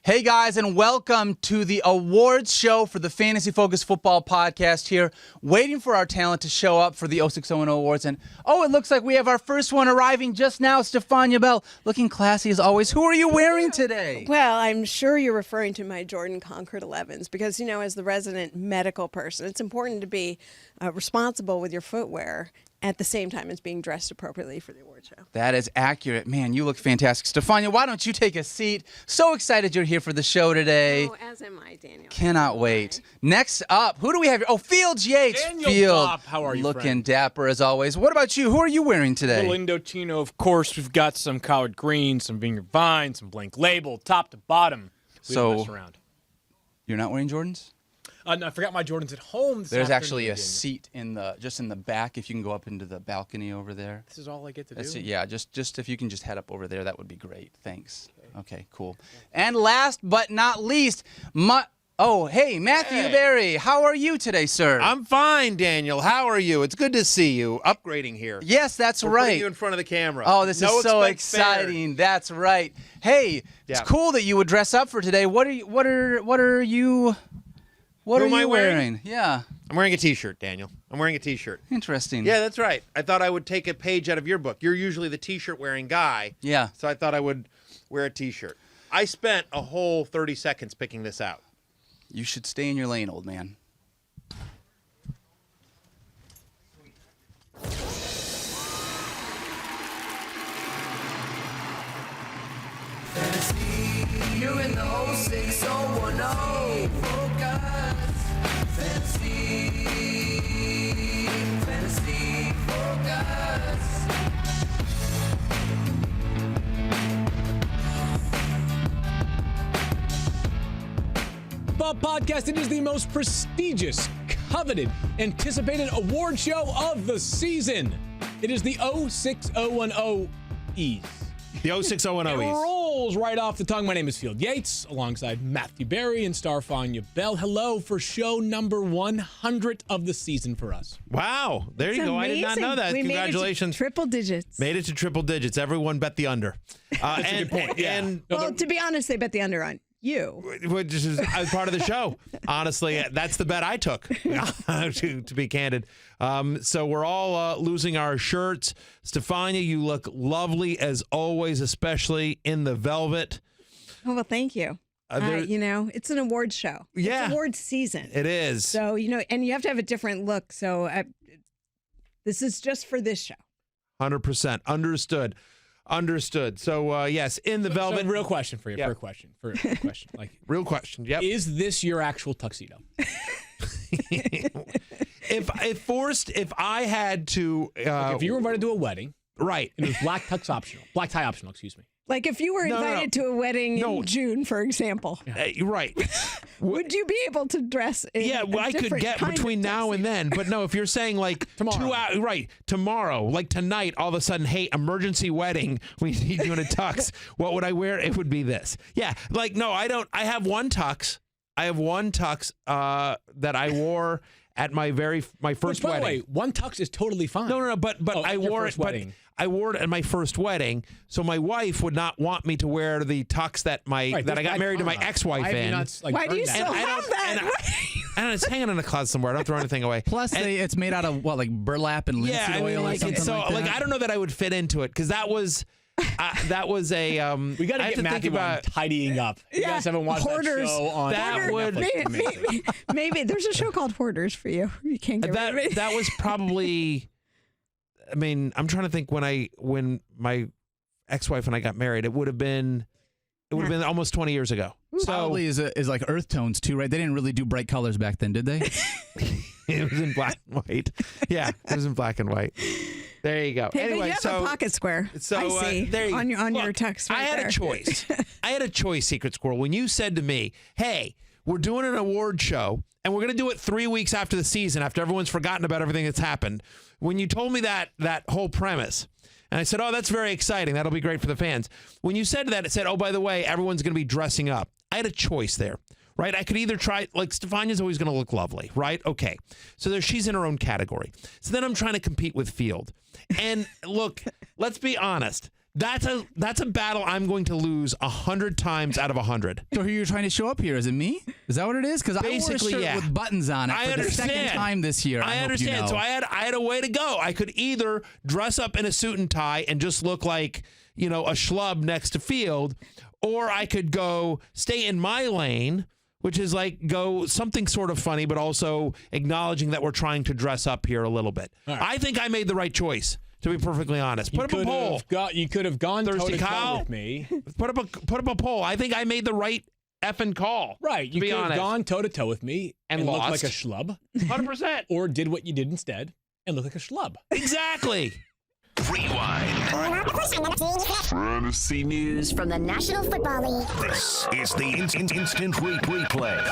Hey guys, and welcome to the awards show for the Fantasy Focus Football Podcast here. Waiting for our talent to show up for the 0600 Awards. And it looks like we have our first one arriving just now, Stephania Bell. Looking classy as always. Who are you wearing today? Well, I'm sure you're referring to my Jordan Concord 11s because, as the resident medical person, it's important to be responsible with your footwear at the same time as being dressed appropriately for the award show. That is accurate. Man, you look fantastic. Stephania, why don't you take a seat? So excited you're here for the show today. Oh, as am I, Daniel. Cannot wait. Next up, who do we have here? Oh, Fields Yates. Daniel Field, Bopp, how are you, looking friend? dapper as always. What about you? Who are you wearing today? Little Indochino, of course. We've got some collard green, some vineyard vine, some blank label, top to bottom. We don't mess around. You're not wearing Jordans? No, I forgot my Jordans at home this There's afternoon, actually a Daniel. seat in the back if you can go up into the balcony over there. This is all I get to That's do. it. Yeah, just if you can just head up over there, that would be great. Thanks. Okay, cool. And last but not least, hey, Matthew Hey. Berry. How are you today, sir? I'm fine, Daniel. How are you? It's good to see you. Upgrading here. Yes, that's We're right. putting you in front of the camera. Oh, this No is so expense spared. exciting. That's right. Hey, it's Yeah. cool that you would dress up for today. What are you am I wearing? wearing? Yeah. I'm wearing a T-shirt, Daniel. I'm wearing a T-shirt. Interesting. Yeah, that's right. I thought I would take a page out of your book. You're usually the T-shirt wearing guy. Yeah. So I thought I would wear a T-shirt. I spent a whole 30 seconds picking this out. You should stay in your lane, old man. You're in the 06010 Focus. Fantasy Focus. Bob Podcast, it is the most prestigious, coveted, anticipated award show of the season. It is the 06010Es. The 06010 It rolls right off the tongue. My name is Field Yates, alongside Matthew Berry and Stephania Bell. Hello for show number 100 of the season for us. Wow. There you go. I did not know that. We Congratulations. made it to triple digits. Made it to triple digits. Everyone bet the under. That's a good point. Yeah. And Well, to be honest, they bet the under on you. which is as part of the show. Honestly, that's the bet I took, to be candid. So we're all losing our shirts. Stephania, you look lovely as always, especially in the velvet. Oh, well, thank you. It's an award show. Yeah. It's award season. It is. So, and you have to have a different look. So this is just for this show. 100%. Understood. So, yes, in the velvet. So, real question for you. Yeah. For a question. Like, Real question. Yep. is this your actual tuxedo? If I had to. If you were invited to a wedding, Right. and it was black tie optional, excuse me. Like if you were invited to a wedding in June, for example, Right. would you be able to dress in Yeah, well, a I could different get kind of between now and then, but no, if you're saying like Tomorrow. 2 hours, right, tomorrow, like tonight, all of a sudden, hey, emergency wedding, we need you in a tux. What would I wear? It would be this. Yeah, like, no, I don't. I have one tux. That I wore at my first By the wedding. way, one tux is totally fine. No, but I at your wore first it. But wedding. I wore it at my first wedding, so my wife would not want me to wear the tux that I got married to my ex-wife Why have you in. not, like, Why do you burned still that? have that? I don't know, it's hanging in a closet somewhere. I don't throw anything away. Plus, it's made out of what, like burlap and linseed Yeah, I mean, oil or like something it's so like that? I don't know that I would fit into it because that was a We got I to have get Matthew think on about tidying up. You guys haven't watched Hoarders. that show on That would- Netflix. Maybe there's a show called Hoarders for you. You can't get rid of it. that was probably. I mean, I'm trying to think when my ex-wife and I got married. It would have been almost 20 years ago. So Probably is like earth tones too, right? They didn't really do bright colors back then, did they? it was in black and white. Yeah, it was in black and white. There you go. Hey, but Anyway, you have so a pocket square. So I see there you on your Look, tux. Right I had there. a choice. I had a choice, Secret Squirrel. When you said to me, "Hey, we're doing an award show, and we're going to do it 3 weeks after the season, after everyone's forgotten about everything that's happened." When you told me that whole premise, and I said, "Oh, that's very exciting. That'll be great for the fans." When you said that, it said, "Oh, by the way, everyone's going to be dressing up." I had a choice there. Right, I could either try, like Stephania's always going to look lovely, right? Okay, so she's in her own category. So then I'm trying to compete with Field, and look, let's be honest. That's a battle I'm going to lose 100 times out of 100. So who you're trying to show up here? Is it me? Is that what it is? Because I wore a Basically, shirt yeah. with buttons on it I for understand. the second time this year. I hope understand. You know. So I had a way to go. I could either dress up in a suit and tie and just look like, a schlub next to Field, or I could go stay in my lane, which is like go something sort of funny, but also acknowledging that we're trying to dress up here a little bit. Right. I think I made the right choice, to be perfectly honest. Put up a poll. You could have gone Thirsty toe-to-toe Kyle? with me. Put up a poll. I think I made the right effing call. Right. You to be could have honest. gone toe-to-toe with me And looked lost. like a schlub. 100%. Or did what you did instead and look like a schlub. Exactly. Rewind. Fantasy news. News from the National Football League. This is the instant replay.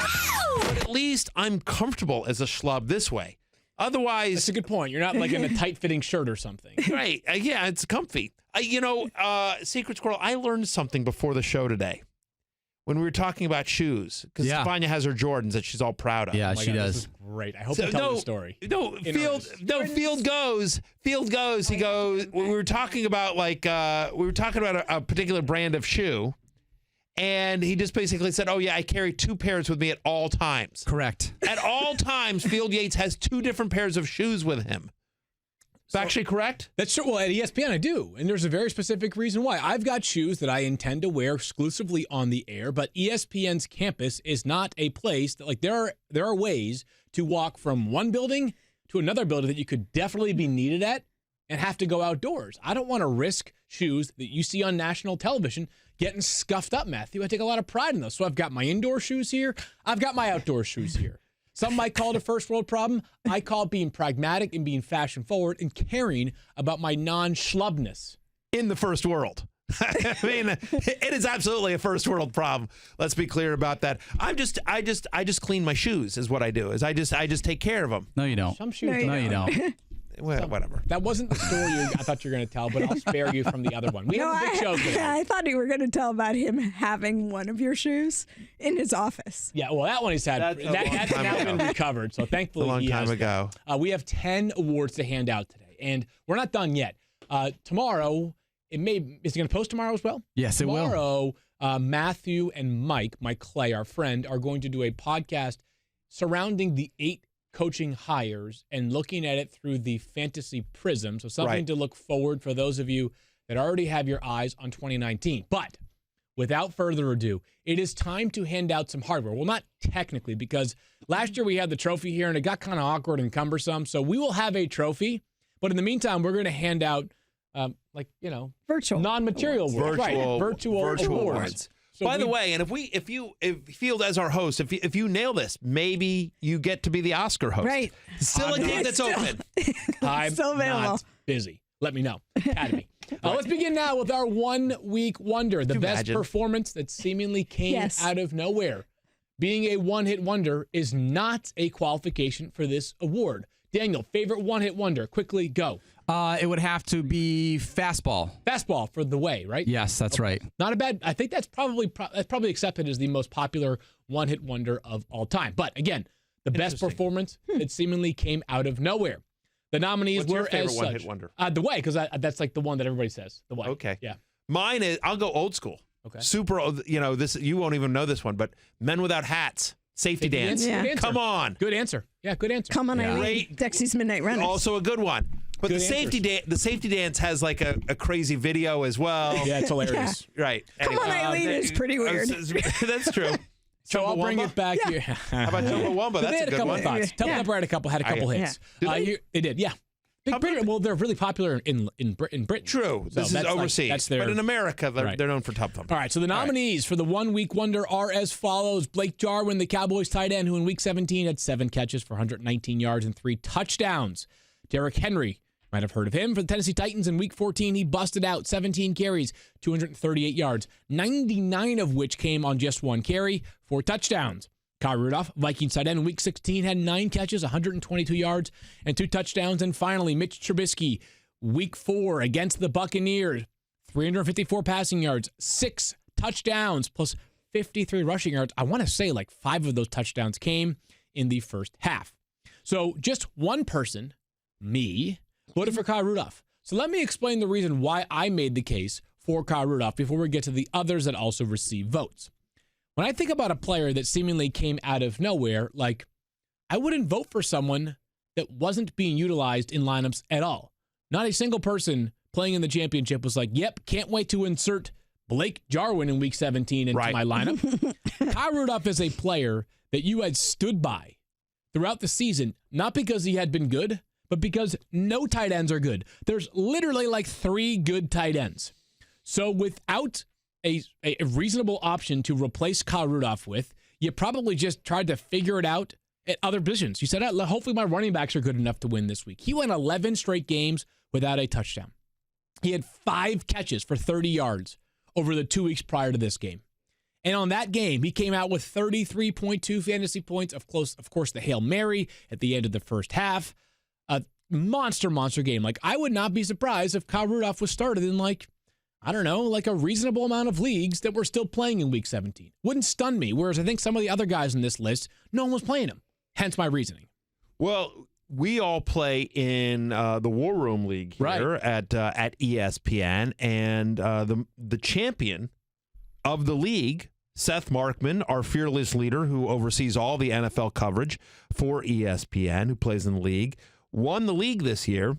But at least I'm comfortable as a schlub this way. Otherwise, That's a good point. You're not like in a tight-fitting shirt or something. right? Yeah, it's comfy. Secret Squirrel. I learned something before the show today when we were talking about shoes because Yeah. Stephania has her Jordans that she's all proud of. Yeah, Oh my she God, does. This is great. I hope you tell the story. No, In Field. earnest. No, Field goes. Field goes. He goes. We were talking about a particular brand of shoe, and he just basically said, "Oh yeah, I carry 2 pairs with me at all times." Correct. At all times, Field Yates has 2 different pairs of shoes with him. It's actually correct. That's true. Well, at ESPN, I do. And there's a very specific reason why. I've got shoes that I intend to wear exclusively on the air, but ESPN's campus is not a place that, there are ways to walk from one building to another building that you could definitely be needed at and have to go outdoors. I don't want to risk shoes that you see on national television getting scuffed up, Matthew. I take a lot of pride in those. So I've got my indoor shoes here. I've got my outdoor shoes here. Some might call it a first world problem. I call it being pragmatic and being fashion forward and caring about my non-schlubness. In the first world. I mean, it is absolutely a first world problem. Let's be clear about that. I just clean my shoes is what I do. I just take care of them. No, you don't. Some shoes. No, you don't. Well, whatever. That wasn't the story I thought you were going to tell, but I'll spare you from the other one. We have a big show today. I thought you were going to tell about him having one of your shoes in his office. Yeah, well, that one he's had. That's a long That's time now ago. been recovered. So thankfully, A long he time has ago. that. We have 10 awards to hand out today, and we're not done yet. Tomorrow, is it going to post tomorrow as well? Yes, it will. Tomorrow, Matthew and Mike Clay, our friend, are going to do a podcast surrounding the 8 coaching hires and looking at it through the fantasy prism. So something Right. to look forward for those of you that already have your eyes on 2019. But without further ado, it is time to hand out some hardware. Well, not technically, because last year we had the trophy here and it got kind of awkward and cumbersome. So we will have a trophy, but in the meantime, we're going to hand out Virtual. non-material awards. Right. Virtual awards. awards. So By the way, and if Field as our host, if you nail this, maybe you get to be the Oscar host. Right. Still a game that's open. I'm Still available. not busy. Let me know. Academy. Let's begin now with our 1 week wonder, the you best imagine? performance that seemingly came Yes. out of nowhere. Being a one-hit wonder is not a qualification for this award. Daniel, favorite one-hit wonder? Quickly, go. It would have to be fastball. Fastball for the way, right? Yes, that's right. Not a bad. I think that's probably accepted as the most popular one-hit wonder of all time. But again, the best Interesting. performance that seemingly came out of nowhere. The nominees What's your were favorite as one-hit such. wonder? The way, because that's like the one that everybody says. The way. Okay. Yeah. Mine is, I'll go old school. Okay. Super, this, you won't even know this one, but Men Without Hats, Safety Dance. Yeah. Good answer. Come on. Good answer. Yeah, good answer. Come on, Yeah. Eileen. Great. Dexy's Midnight Runners. Also a good one. But Good the safety dance has like a crazy video as well. Yeah, it's hilarious. Right. Come on, Eileen is pretty weird. That's true. So I'll bring Chumbawamba? it back here. How about Chumbawamba? They That's had a good couple one. thoughts. Yeah. Temple Upper had a couple hits. Did they? They did, yeah. Big Britain, well, they're really popular in Britain. True. So This is that's like- overseas. that's their- but in America, Right. they're known for Tub Thump. All right, so the nominees for the 1 week wonder are as follows. Blake Jarwin, the Cowboys tight end, who in week 17 had 7 catches for 119 yards and 3 touchdowns. Derrick Henry, might have heard of him, for the Tennessee Titans in week 14. He busted out 17 carries, 238 yards, 99 of which came on just 1 carry, 4 touchdowns. Kyle Rudolph, Vikings tight end, in week 16 had 9 catches, 122 yards, and 2 touchdowns. And finally, Mitch Trubisky, week 4 against the Buccaneers, 354 passing yards, 6 touchdowns, plus 53 rushing yards. I want to say like 5 of those touchdowns came in the first half. So just one person, me, voted for Kyle Rudolph. So let me explain the reason why I made the case for Kyle Rudolph before we get to the others that also receive votes. When I think about a player that seemingly came out of nowhere, like, I wouldn't vote for someone that wasn't being utilized in lineups at all. Not a single person playing in the championship was like, yep, can't wait to insert Blake Jarwin in week 17 into my lineup. Kyle Rudolph is a player that you had stood by throughout the season, not because he had been good, but because no tight ends are good. There's literally like 3 good tight ends. So without a reasonable option to replace Kyle Rudolph with, you probably just tried to figure it out at other positions. You said, hopefully my running backs are good enough to win this week. He went 11 straight games without a touchdown. He had 5 catches for 30 yards over the 2 weeks prior to this game. And on that game, he came out with 33.2 fantasy points. Of course, the Hail Mary at the end of the first half. A monster game. Like, I would not be surprised if Kyle Rudolph was started in a reasonable amount of leagues that were still playing in week 17. Wouldn't stun me. Whereas I think some of the other guys in this list, no one was playing him. Hence my reasoning. Well, we all play in the War Room League here at ESPN, and the champion of the league, Seth Markman, our fearless leader who oversees all the NFL coverage for ESPN, who plays in the league, won the league this year,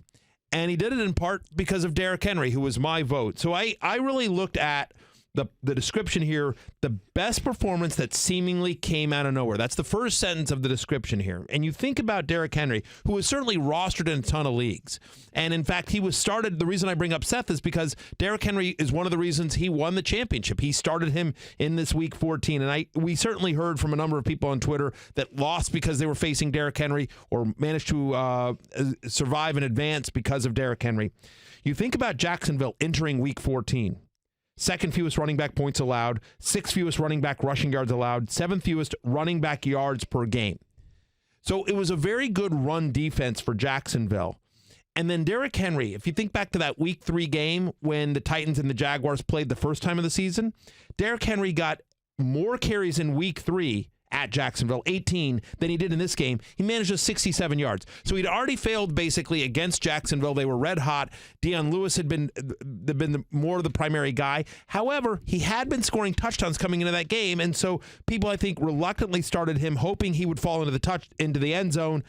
and he did it in part because of Derrick Henry, who was my vote. So I really looked at the description here, the best performance that seemingly came out of nowhere. That's the first sentence of the description here. And you think about Derrick Henry, who was certainly rostered in a ton of leagues. And in fact, he was started. The reason I bring up Seth is because Derrick Henry is one of the reasons he won the championship. He started him in this week 14. And we certainly heard from a number of people on Twitter that lost because they were facing Derrick Henry or managed to survive and advance because of Derrick Henry. You think about Jacksonville entering week 14. Second fewest running back points allowed, 6th fewest running back rushing yards allowed, 7th fewest running back yards per game. So it was a very good run defense for Jacksonville. And then Derrick Henry, if you think back to that week 3 game when the Titans and the Jaguars played the first time of the season, Derrick Henry got more carries in week 3 at Jacksonville, 18, than he did in this game. He managed just 67 yards. So he'd already failed basically against Jacksonville. They were red hot. Deion Lewis had been more of the primary guy. However, he had been scoring touchdowns coming into that game, and so people, I think, reluctantly started him, hoping he would fall into the end zone.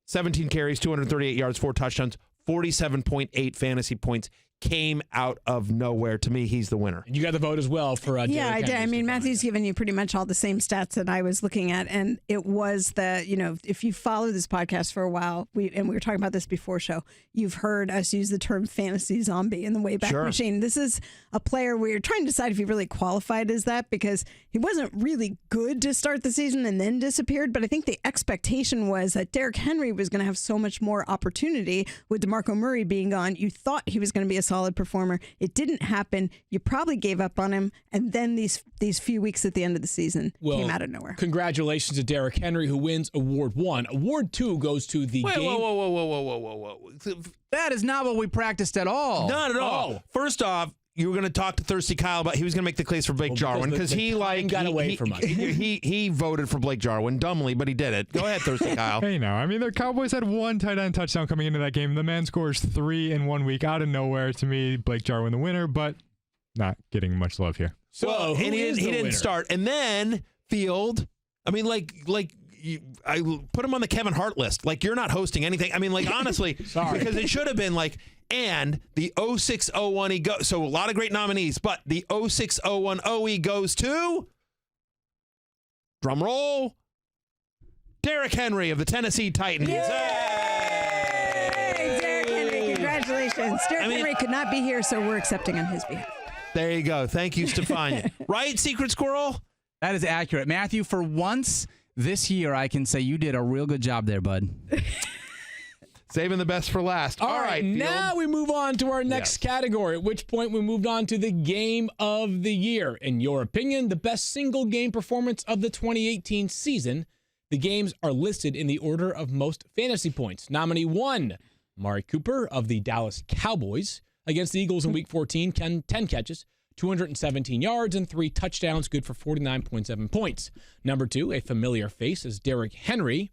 17 carries, 238 yards, 4 touchdowns, 47.8 fantasy points. Came out of nowhere. To me, he's the winner. You got the vote as well for Derrick I did. Henry. I mean, Matthew's given you pretty much all the same stats that I was looking at, and it was if you follow this podcast for a while, we were talking about this before show, you've heard us use the term fantasy zombie in the Wayback Machine. This is a player where you're trying to decide if he really qualified as that, because he wasn't really good to start the season and then disappeared, but I think the expectation was that Derrick Henry was going to have so much more opportunity with DeMarco Murray being gone. You thought he was going to be a solid performer. It didn't happen. You probably gave up on him, and then these few weeks at the end of the season came out of nowhere. Congratulations to Derrick Henry, who wins Award 1. Award 2 goes to the game. Whoa. That is not what we practiced at all. Not at all. First off, you were going to talk to Thirsty Kyle about he was going to make the case for Blake Jarwin because he got away from us. He voted for Blake Jarwin dumbly, but he did it. Go ahead, Thirsty Kyle. Hey, now, I mean, the Cowboys had 1 tight end touchdown coming into that game. The man scores 3 in 1 week out of nowhere. To me, Blake Jarwin the winner, but not getting much love here. So and he didn't start, and then Field. I mean, I put him on the Kevin Hart list. Like, you're not hosting anything. I mean, like, honestly, because it should have been like. And the 0601 he goes. So a lot of great nominees, but the 06010 he goes to, drum roll, Derrick Henry of the Tennessee Titans. Yay! Derrick Henry, congratulations. Derrick Henry could not be here, so we're accepting on his behalf. There you go. Thank you, Stephania. Right, Secret Squirrel? That is accurate. Matthew, for once this year, I can say you did a real good job there, bud. Saving the best for last. All right, now we move on to our next category, at which point we moved on to the game of the year. In your opinion, the best single game performance of the 2018 season. The games are listed in the order of most fantasy points. Nominee 1, Amari Cooper of the Dallas Cowboys against the Eagles in Week 14, 10 catches, 217 yards, and 3 touchdowns, good for 49.7 points. Number 2, a familiar face, is Derrick Henry.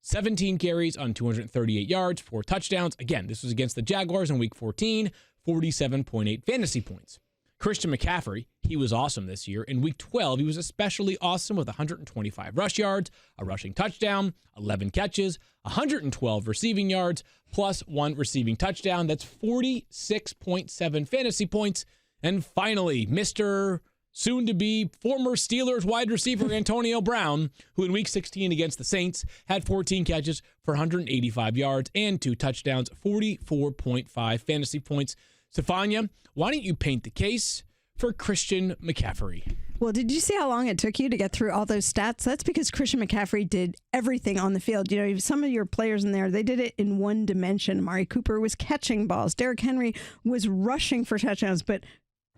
17 carries on 238 yards, 4 touchdowns. Again, this was against the Jaguars in Week 14, 47.8 fantasy points. Christian McCaffrey, he was awesome this year. In Week 12, he was especially awesome with 125 rush yards, a rushing touchdown, 11 catches, 112 receiving yards, plus 1 receiving touchdown. That's 46.7 fantasy points. And finally, Mr. soon-to-be former Steelers wide receiver Antonio Brown, who in Week 16 against the Saints had 14 catches for 185 yards and 2 touchdowns, 44.5 fantasy points. Stephania, why don't you paint the case for Christian McCaffrey? Well, did you see how long it took you to get through all those stats? That's because Christian McCaffrey did everything on the field. You know, some of your players in there, they did it in one dimension. Amari Cooper was catching balls. Derrick Henry was rushing for touchdowns. But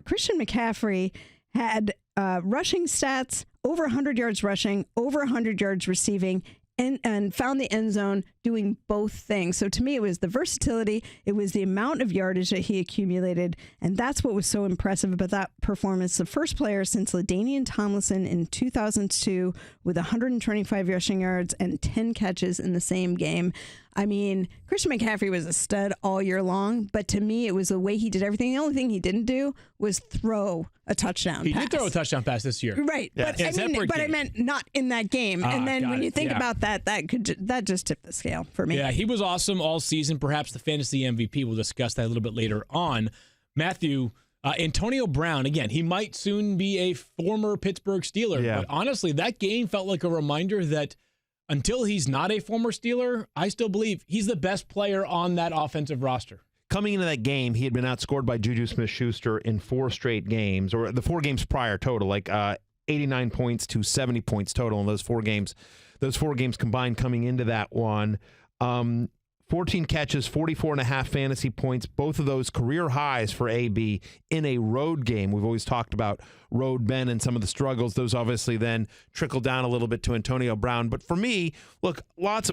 Christian McCaffrey had rushing stats, over 100 yards rushing, over 100 yards receiving, and found the end zone doing both things. So to me, it was the versatility, it was the amount of yardage that he accumulated, and that's what was so impressive about that performance. The first player since LaDainian Tomlinson in 2002 with 125 rushing yards and 10 catches in the same game. I mean, Christian McCaffrey was a stud all year long, but to me, it was the way he did everything. The only thing he didn't do was throw a touchdown pass. He did throw a touchdown pass this year. Right. Yeah. But I meant not in that game. And then when you think about that just tipped the scale for me. Yeah, he was awesome all season. Perhaps the fantasy MVP. We'll discuss that a little bit later on. Matthew, Antonio Brown, again, he might soon be a former Pittsburgh Steeler. Yeah. But honestly, that game felt like a reminder that until he's not a former Steeler, I still believe he's the best player on that offensive roster. Coming into that game, he had been outscored by Juju Smith-Schuster in 4 straight games, or the 4 games prior total, like 89 points to 70 points total in those 4 games. Those 4 games combined coming into that one. 14 catches, 44.5 fantasy points, both of those career highs for AB in a road game. We've always talked about road Ben and some of the struggles. Those obviously then trickle down a little bit to Antonio Brown. But for me, look,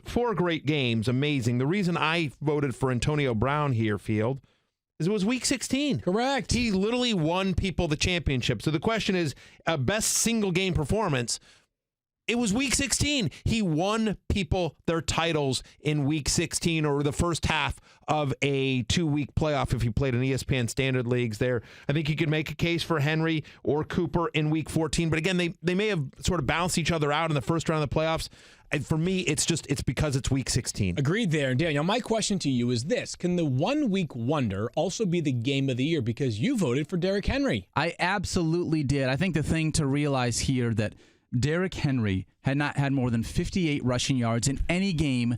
4 great games, amazing. The reason I voted for Antonio Brown here, Field, is it was Week 16. Correct. He literally won people the championship. So the question is, best single game performance. It was Week 16. He won people their titles in Week 16 or the first half of a 2-week playoff if you played in ESPN standard leagues there. I think you could make a case for Henry or Cooper in Week 14. But again, they may have sort of balanced each other out in the first round of the playoffs. And for me, it's because it's Week 16. Agreed there. Daniel, my question to you is this. Can the 1-week wonder also be the game of the year? Because you voted for Derrick Henry. I absolutely did. I think the thing to realize here that Derrick Henry had not had more than 58 rushing yards in any game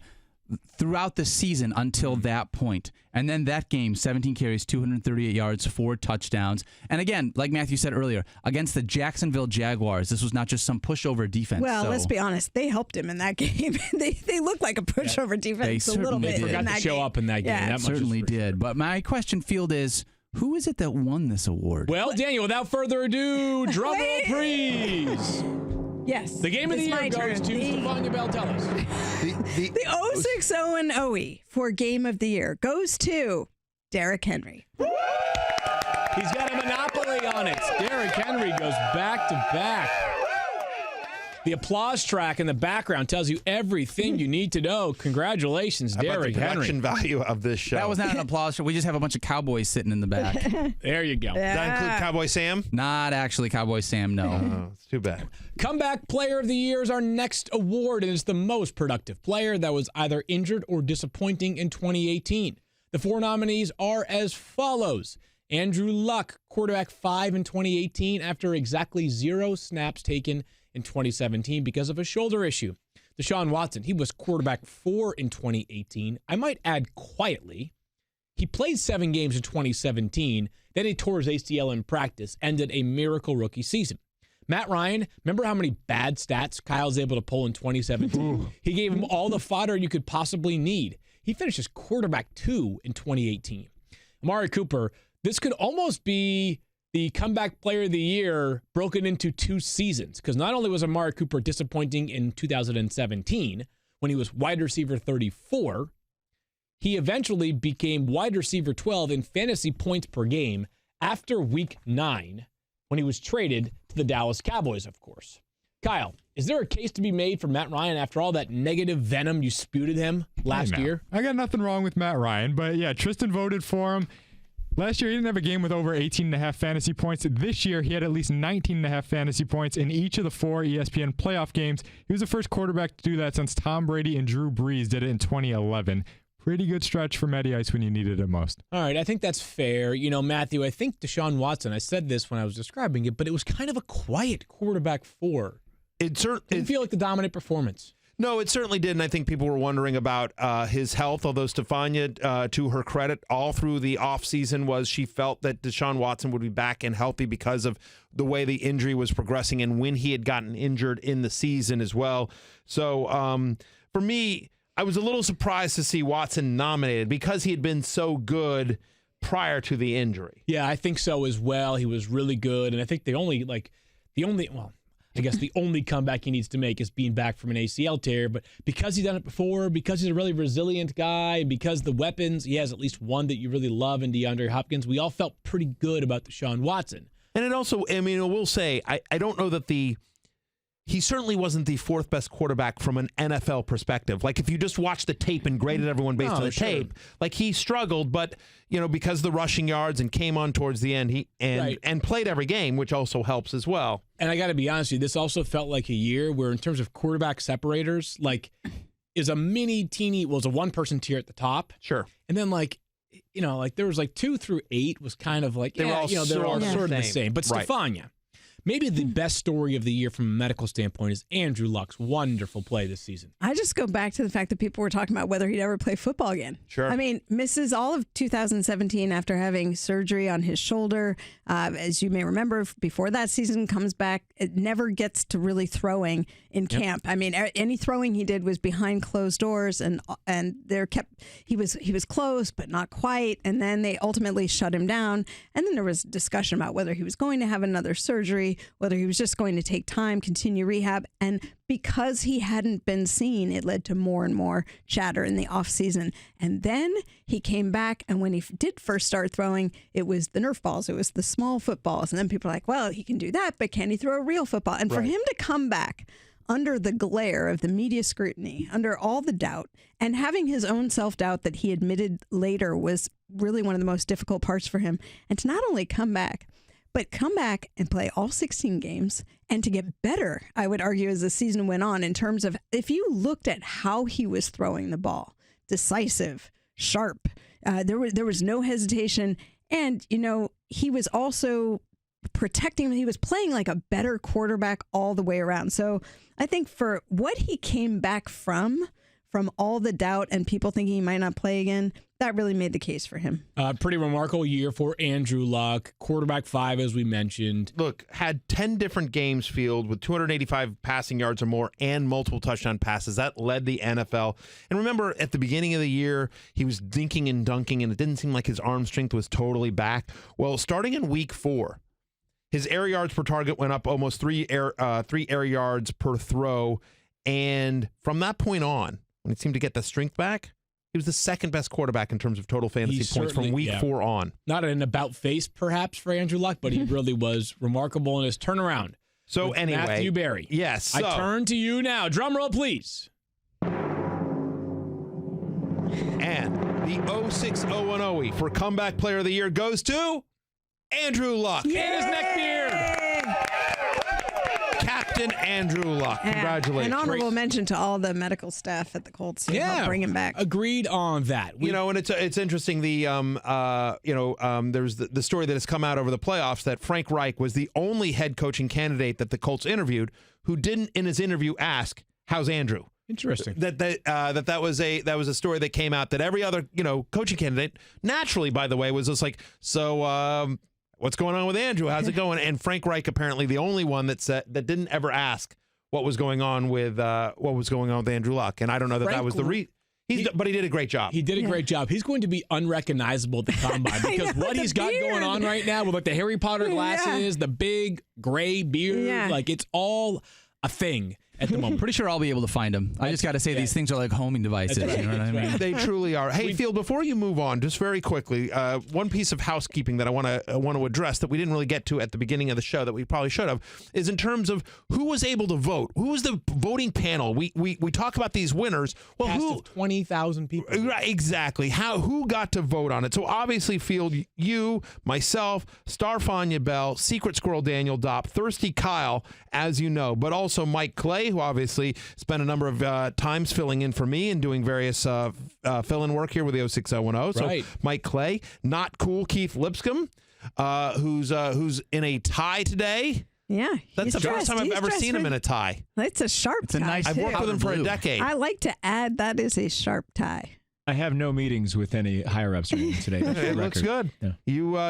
throughout the season until that point. And then that game, 17 carries, 238 yards, 4 touchdowns. And again, like Matthew said earlier, against the Jacksonville Jaguars, this was not just some pushover defense. Well, let's be honest. They helped him in that game. they looked like a pushover defense a little bit. They forgot to show up in that game. Yeah, that certainly did. Sure. But my question, Field, is who is it that won this award? Well, Daniel, without further ado, drum roll, please. Yes. The game of the year goes to Stephania Bell. Tell us. The 060 OE for game of the year goes to Derrick Henry. He's got a monopoly on it. Derrick Henry goes back to back. The applause track in the background tells you everything you need to know. Congratulations, Derrick Henry. The production Henry. value of this show. That was not an applause. We just have a bunch of cowboys sitting in the back. There you go. Does that include Cowboy Sam? Not actually Cowboy Sam, no. Oh, it's too bad. Comeback Player of the Year is our next award, and it's the most productive player that was either injured or disappointing in 2018. The 4 nominees are as follows. Andrew Luck, quarterback 5 in 2018 after exactly 0 snaps taken in 2017 because of a shoulder issue. Deshaun Watson, he was quarterback 4 in 2018. I might add quietly, he played 7 games in 2017, then he tore his ACL in practice, ended a miracle rookie season. Matt Ryan, remember how many bad stats Kyle's able to pull in 2017? He gave him all the fodder you could possibly need. He finished as quarterback 2 in 2018. Amari Cooper, this could almost be the comeback player of the year broken into 2 seasons, because not only was Amari Cooper disappointing in 2017 when he was wide receiver 34, he eventually became wide receiver 12 in fantasy points per game after week 9 when he was traded to the Dallas Cowboys, of course. Kyle, is there a case to be made for Matt Ryan after all that negative venom you spewed at him last year? I got nothing wrong with Matt Ryan, but yeah, Tristan voted for him. Last year, he didn't have a game with over 18.5 fantasy points. This year, he had at least 19.5 fantasy points in each of the 4 ESPN playoff games. He was the first quarterback to do that since Tom Brady and Drew Brees did it in 2011. Pretty good stretch for Matty Ice when you needed it most. All right, I think that's fair. You know, Matthew, I think Deshaun Watson, I said this when I was describing it, but it was kind of a quiet quarterback 4. It didn't feel like the dominant performance. No, it certainly did, and I think people were wondering about his health, although Stephania, to her credit, all through the offseason she felt that Deshaun Watson would be back and healthy because of the way the injury was progressing and when he had gotten injured in the season as well. So for me, I was a little surprised to see Watson nominated because he had been so good prior to the injury. Yeah, I think so as well. He was really good, and I think the only comeback he needs to make is being back from an ACL tear. But because he's done it before, because he's a really resilient guy, because the weapons, he has at least one that you really love in DeAndre Hopkins, we all felt pretty good about Deshaun Watson. And it also, I mean, I will say, I don't know that he certainly wasn't the 4th best quarterback from an NFL perspective. Like, if you just watch the tape and graded everyone based on the tape, like, he struggled, but, you know, because of the rushing yards and came on towards the end, and played every game, which also helps as well. And I got to be honest with you, this also felt like a year where, in terms of quarterback separators, like, is a it's a one-person tier at the top. Sure. And then, like, you know, like, there was, like, 2 through 8 was kind of like, they're all sort of the same. But right. Stephania. Maybe the best story of the year from a medical standpoint is Andrew Luck's wonderful play this season. I just go back to the fact that people were talking about whether he'd ever play football again. Sure. I mean, misses all of 2017 after having surgery on his shoulder. As you may remember, before that season, comes back. It never gets to really throwing in camp. I mean, any throwing he did was behind closed doors, and he was close but not quite. And then they ultimately shut him down. And then there was discussion about whether he was going to have another surgery, whether he was just going to take time, continue rehab. And because he hadn't been seen, it led to more and more chatter in the offseason. And then he came back, and when he did first start throwing, it was the Nerf balls. It was the small footballs. And then people are like, well, he can do that, but can he throw a real football? And for him to come back under the glare of the media scrutiny, under all the doubt, and having his own self-doubt that he admitted later was really one of the most difficult parts for him, and to not only come back, but come back and play all 16 games and to get better, I would argue, as the season went on, in terms of if you looked at how he was throwing the ball, decisive, sharp, there was no hesitation. And, you know, he was also protecting, he was playing like a better quarterback all the way around. So I think for what he came back from all the doubt and people thinking he might not play again, that really made the case for him. Pretty remarkable year for Andrew Luck, quarterback 5, as we mentioned. Look, had 10 different games fielded with 285 passing yards or more and multiple touchdown passes. That led the NFL. And remember, at the beginning of the year, he was dinking and dunking, and it didn't seem like his arm strength was totally back. Well, starting in week 4, his air yards per target went up almost 3 air yards per throw. And from that point on, when it seemed to get the strength back, he was the 2nd best quarterback in terms of total fantasy points from week 4 on. Not an about face, perhaps, for Andrew Luck, but he really was remarkable in his turnaround. So anyway, Matthew Berry. Yes. So, I turn to you now. Drum roll, please. And the 06-010 for Comeback Player of the Year goes to Andrew Luck. And his neckbeard. Captain Andrew Luck. Congratulations. An honorable mention to all the medical staff at the Colts to help bring him back. Agreed on that. And it's interesting. There's the story that has come out over the playoffs that Frank Reich was the only head coaching candidate that the Colts interviewed who didn't in his interview ask, "How's Andrew?" Interesting. That was a story that came out that every other coaching candidate naturally, by the way, was just like, so what's going on with Andrew? How's it going? And Frank Reich apparently the only one that didn't ever ask what was going on with Andrew Luck. And I don't know that was the reason. But he did a great job. He did a great job. He's going to be unrecognizable at the combine because what he's got going on right now with like the Harry Potter glasses, the big gray beard, like it's all a thing. at the moment. Pretty sure I'll be able to find them. I just got to say these things are like homing devices. That's right. You know what I mean? They truly are. Hey, Field, before you move on, just very quickly, one piece of housekeeping that I want to address that we didn't really get to at the beginning of the show that we probably should have is in terms of who was able to vote. Who was the voting panel? We talk about these winners. Well, Cast who? of 20,000 people. Right, exactly. Who got to vote on it? So obviously, Field, you, myself, Stephania Bell, Secret Squirrel Daniel Dopp, Thirsty Kyle, as you know, but also Mike Clay, who obviously spent a number of times filling in for me and doing various fill-in work here with the 06010. So Right. Mike Clay, Not Cool Keith Lipscomb, who's in a tie today. Yeah. That's the first time I've ever seen him in a tie. It's a sharp tie. a nice I've worked with him for a blue. decade. I like to add that is a sharp tie. I have no meetings with any higher ups today. It looks good. Yeah.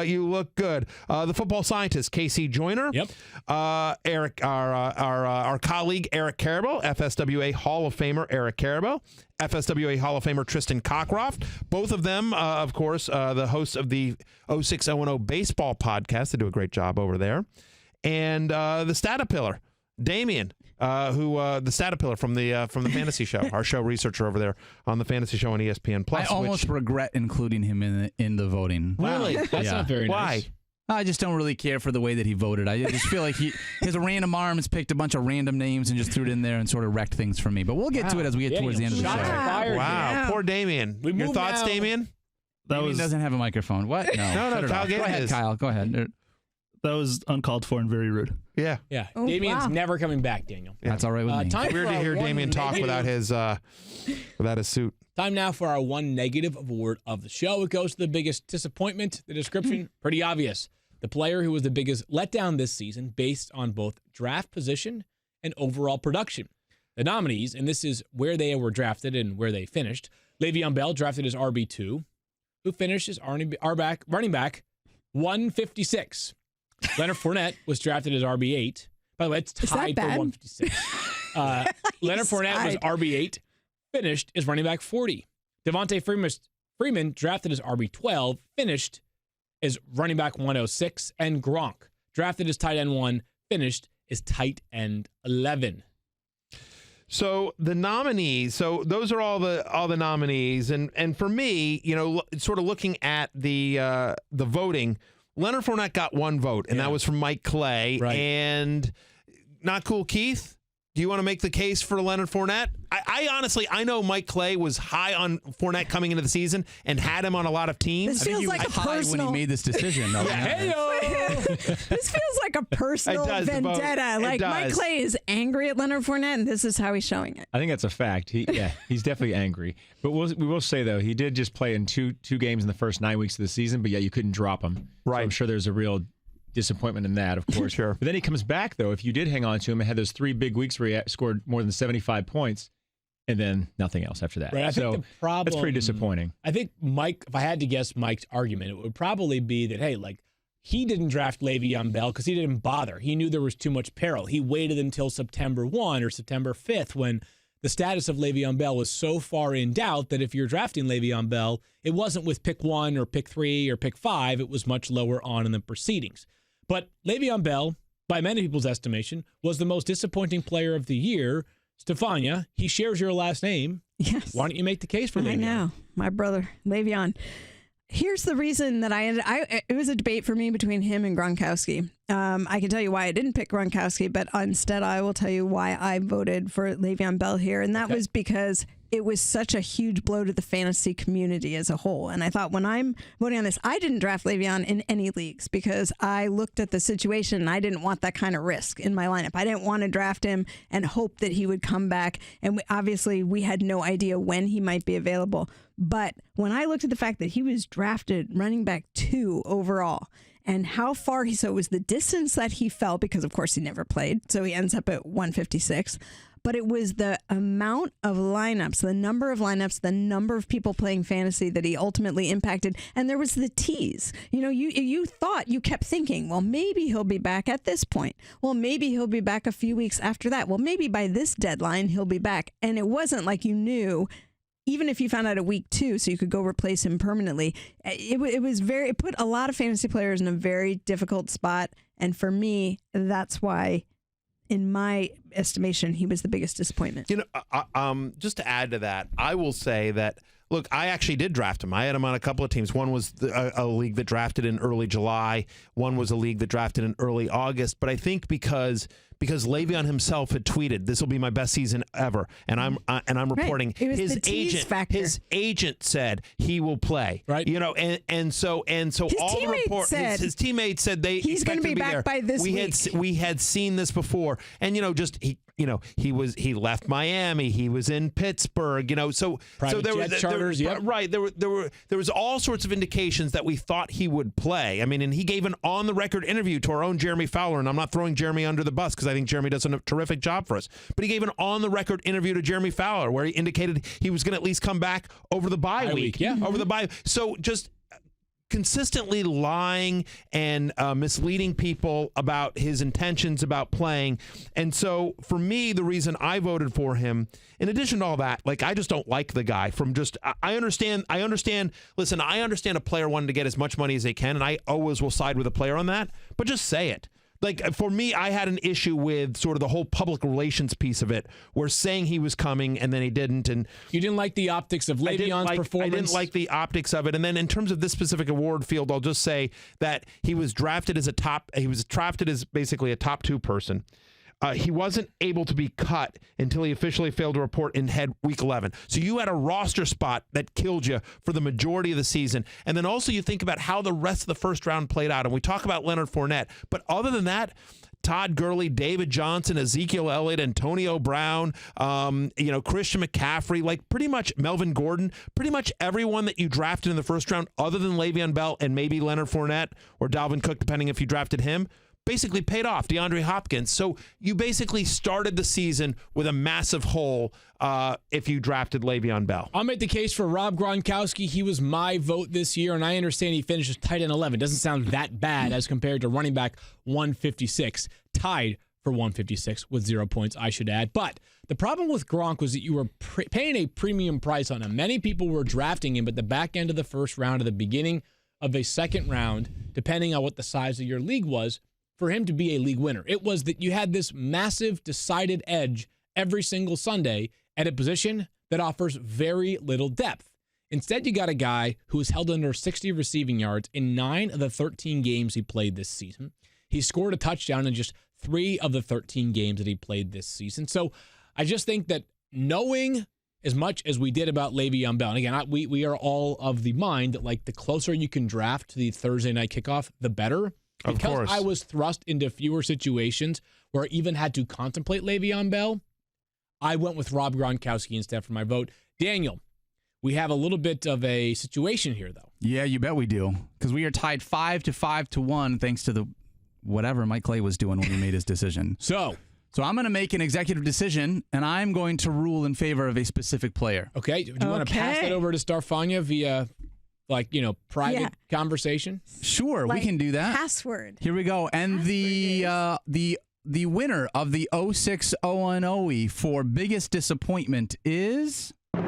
You look good. The football scientist Casey Joyner. Yep. Eric, our colleague Eric Carabo, FSWA Hall of Famer Eric Carabo, FSWA Hall of Famer Tristan Cockcroft. Both of them, of course, the hosts of the 06010 baseball podcast. They do a great job over there. And the Statapillar, Damien. The Statapillar from the fantasy show, our show researcher over there on the fantasy show on ESPN Plus. I almost regret including him in the voting. Really? That's Yeah. not very Why? nice. I just don't really care for the way that he voted. I just feel like his random arms picked a bunch of random names and just threw it in there and sort of wrecked things for me. But we'll get to it as we get towards the end of the Shots show. fired. Wow, Yeah. poor Damien. We Your move thoughts, now. Damien? Damien doesn't have a microphone. What? No. No, Shut it Kyle, off. get Go ahead, his. Kyle. Go ahead. That was uncalled for and very rude. Yeah. Yeah. Oh, Damien's wow. never coming back, Daniel. That's all right with me. Time Weird for to our hear one Damien talk negative- without his suit. Time now for our one negative award of the show. It goes to the biggest disappointment. The description, pretty obvious. The player who was the biggest letdown this season based on both draft position and overall production. The nominees, and this is where they were drafted and where they finished. Le'Veon Bell, drafted as RB2, who finished as running back 156. Leonard Fournette was drafted as RB8. By the way, it's Is that tied for bad? 156. Leonard Fournette was tied. RB8, finished as running back 40. Devontae Freeman, drafted as RB12, finished as running back 106. And Gronk, drafted as tight end 1, finished as tight end 11. So the nominees, so those are all the nominees, and for me, sort of looking at the voting, Leonard Fournette got one vote, and that was from Mike Clay. Right. And Not Cool Keith, do you want to make the case for Leonard Fournette? I honestly, I know Mike Clay was high on Fournette coming into the season and had him on a lot of teams. This feels like a high personal. when he made this decision. Though. This feels like a personal It does, the vote. vendetta. It Like Mike does. Clay is angry at Leonard Fournette, and this is how he's showing it. I think that's a fact. He's definitely angry. But we will say, though, he did just play in two games in the first 9 weeks of the season, but yet you couldn't drop him. Right. So I'm sure there's a real disappointment in that, of course. Sure. But then he comes back, though. If you did hang on to him and had those 3 big weeks where he scored more than 75 points, and then nothing else after that. Right, I think so the problem, that's pretty disappointing. I think Mike, if I had to guess Mike's argument, it would probably be that, hey, like, he didn't draft Le'Veon Bell because he didn't bother. He knew there was too much peril. He waited until September 1 or September 5th when the status of Le'Veon Bell was so far in doubt that if you're drafting Le'Veon Bell, it wasn't with pick 1 or pick 3 or pick 5. It was much lower on in the proceedings. But Le'Veon Bell, by many people's estimation, was the most disappointing player of the year. Stephania, he shares your last name. Yes. Why don't you make the case for Le'Veon? I know. My brother, Le'Veon. Here's the reason that it was a debate for me between him and Gronkowski. I can tell you why I didn't pick Gronkowski, but instead I will tell you why I voted for Le'Veon Bell here. And that was because it was such a huge blow to the fantasy community as a whole. And I thought when I'm voting on this, I didn't draft Le'Veon in any leagues because I looked at the situation and I didn't want that kind of risk in my lineup. I didn't want to draft him and hope that he would come back. And obviously we had no idea when he might be available. But when I looked at the fact that he was drafted running back 2 overall, and how far so it was the distance that he fell, because of course he never played, so he ends up at 156. But it was the amount of lineups, the number of lineups, the number of people playing fantasy that he ultimately impacted. And there was the tease. You kept thinking, well, maybe he'll be back at this point. Well, maybe he'll be back a few weeks after that. Well, maybe by this deadline he'll be back. And it wasn't like you knew. Even if you found out at week 2, so you could go replace him permanently, it put a lot of fantasy players in a very difficult spot. And for me, that's why in my estimation, he was the biggest disappointment. You know, just to add to that, I will say that, look, I actually did draft him. I had him on a couple of teams. One was a league that drafted in early July. One was a league that drafted in early August. But I think because Le'Veon himself had tweeted, "This will be my best season ever," and I'm reporting It was his the tease factor. his agent said he will play. Right. You know, and so His all the teammates reports, said his teammates said he's going to be back there. by this week. We had seen this before, and he left Miami, he was in Pittsburgh, so Private there jet charters, yep. right, there was all sorts of indications that we thought he would play. I mean, and he gave an on the record interview to our own Jeremy Fowler, and I'm not throwing Jeremy under the bus because I think Jeremy does a terrific job for us, but he gave an on the record interview to Jeremy Fowler where he indicated he was going to at least come back over the bye week. Yeah. Over the bye. So just consistently lying and misleading people about his intentions about playing. And so for me, the reason I voted for him, in addition to all that, like, I just don't like the guy from just, I understand, listen, I understand a player wanting to get as much money as they can, and I always will side with a player on that, but just say it. Like, for me, I had an issue with sort of the whole public relations piece of it, where saying he was coming and then he didn't. And you didn't like the optics of Le'Veon's performance? I didn't like the optics of it. And then in terms of this specific award field, I'll just say that he was drafted as basically a top 2 person. He wasn't able to be cut until he officially failed to report in week 11. So you had a roster spot that killed you for the majority of the season. And then also you think about how the rest of the first round played out. And we talk about Leonard Fournette. But other than that, Todd Gurley, David Johnson, Ezekiel Elliott, Antonio Brown, Christian McCaffrey, like pretty much Melvin Gordon, pretty much everyone that you drafted in the first round other than Le'Veon Bell and maybe Leonard Fournette or Dalvin Cook, depending if you drafted him, basically paid off. DeAndre Hopkins. So you basically started the season with a massive hole if you drafted Le'Veon Bell. I'll make the case for Rob Gronkowski. He was my vote this year, and I understand he finishes tight end 11. Doesn't sound that bad as compared to running back 156. Tied for 156 with 0 points, I should add. But the problem with Gronk was that you were paying a premium price on him. Many people were drafting him at the back end of the first round, at the beginning of a second round, depending on what the size of your league was, for him to be a league winner. It was that you had this massive decided edge every single Sunday at a position that offers very little depth. Instead, you got a guy who has held under 60 receiving yards in 9 of the 13 games he played this season. He scored a touchdown in just 3 of the 13 games that he played this season. So I just think that knowing as much as we did about Le'Veon Bell, and again, we are all of the mind that, like, the closer you can draft to the Thursday night kickoff, the better. Of course. I was thrust into fewer situations where I even had to contemplate Le'Veon Bell, I went with Rob Gronkowski instead for my vote. Daniel, we have a little bit of a situation here, though. Yeah, you bet we do. Because we are tied 5-1 thanks to the whatever Mike Clay was doing when he made his decision. So I'm going to make an executive decision, and I'm going to rule in favor of a specific player. Okay. Do you want to pass that over to Starfania via, private conversation? Sure, we can do that. Password. Here we go. And the winner of the 06 O&OE for biggest disappointment is Rob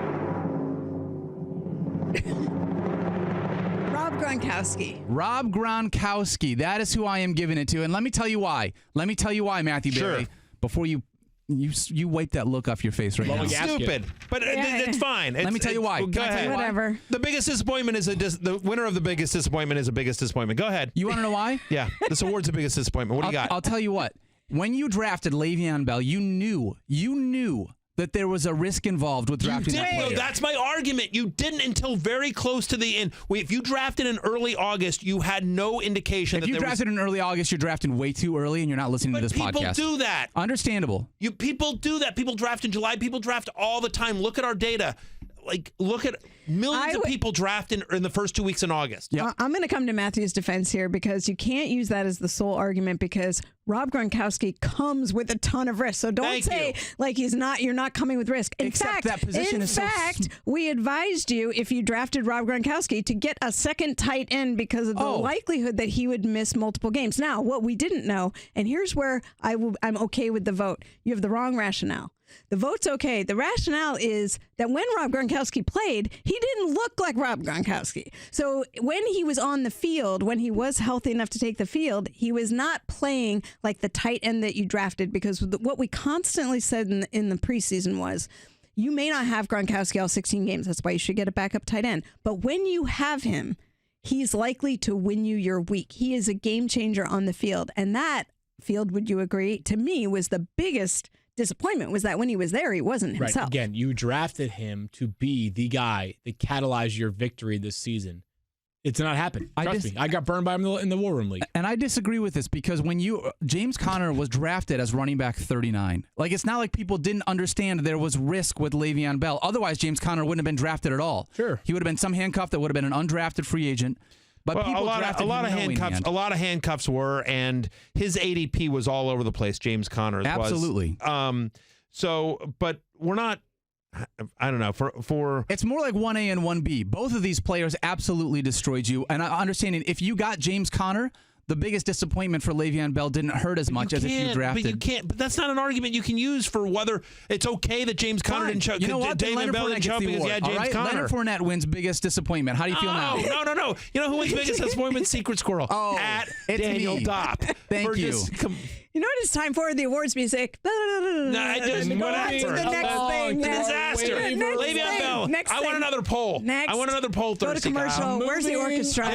Gronkowski. Rob Gronkowski. That is who I am giving it to. And let me tell you why. Matthew Berry. Before you wipe that look off your face right now. Stupid. But it's fine. Let me tell you why. Go ahead. Whatever. The biggest disappointment is the winner of the biggest disappointment is a biggest disappointment. Go ahead. You want to know why? Yeah. This award's the biggest disappointment. What do you got? I'll tell you what. When you drafted Le'Veon Bell, you knew that there was a risk involved with drafting that player. No, that's my argument. You didn't until very close to the end. If you drafted in early August, you had no indication if you drafted in early August, you're drafting way too early and you're not listening to this podcast. People do that. Understandable. People do that. People draft in July. People draft all the time. Look at our data. Look at millions of people draft in the first 2 weeks in August. Yep. I'm going to come to Matthew's defense here because you can't use that as the sole argument because Rob Gronkowski comes with a ton of risk. So don't say you're not coming with risk. In fact, we advised you if you drafted Rob Gronkowski to get a second tight end because of the likelihood that he would miss multiple games. Now, what we didn't know, and here's where I'm okay with the vote. You have the wrong rationale. The vote's okay. The rationale is that when Rob Gronkowski played, he didn't look like Rob Gronkowski. So when he was on the field, when he was healthy enough to take the field, he was not playing like the tight end that you drafted, because what we constantly said in the preseason was, you may not have Gronkowski all 16 games. That's why you should get a backup tight end. But when you have him, he's likely to win you your week. He is a game changer on the field. And that field, would you agree, to me was the biggest disappointment, was that when he was there, he wasn't himself. Right. Again, you drafted him to be the guy that catalyzed your victory this season. It's not happening. Trust me. I got burned by him in the War Room League. And I disagree with this because James Conner was drafted as running back 39. Like, it's not like people didn't understand there was risk with Le'Veon Bell. Otherwise, James Conner wouldn't have been drafted at all. Sure. He would have been some handcuff that would have been an undrafted free agent. But Well, people a drafted lot him of knowing handcuffs. that. A lot of handcuffs were, and his ADP was all over the place. James Conner's Absolutely. was. But we're not. I don't know. For It's more like 1A and 1B. Both of these players absolutely destroyed you. And I understand if you got James Conner, the biggest disappointment for Le'Veon Bell didn't hurt as much as if you drafted. But you can't. But that's not an argument you can use for whether it's okay that James Conner didn't show. You know what? David Bell didn't show up because he had James Conner. Leonard Fournette wins biggest disappointment. How do you feel now? No. You know who wins biggest disappointment? Secret Squirrel. It's Daniel me. Dopp. Thank you. You know what it's time for? The awards music. I just Go on whatever. to the next thing. It's a disaster. Le'Veon Bell. I want another poll. Next. I want another poll. Go to commercial. Where's the orchestra?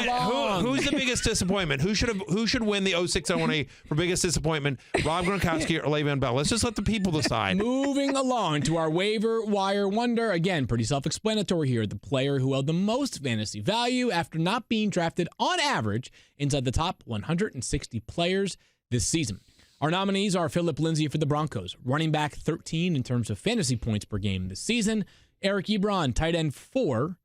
Who's the biggest disappointment? Who should win the 06-01A for biggest disappointment? Rob Gronkowski or Le'Veon Bell? Let's just let the people decide. Moving along to our waiver wire wonder. Again, pretty self-explanatory here. The player who held the most fantasy value after not being drafted on average inside the top 160 players this season. Our nominees are Phillip Lindsay for the Broncos, running back 13 in terms of fantasy points per game this season. Eric Ebron, tight end 4.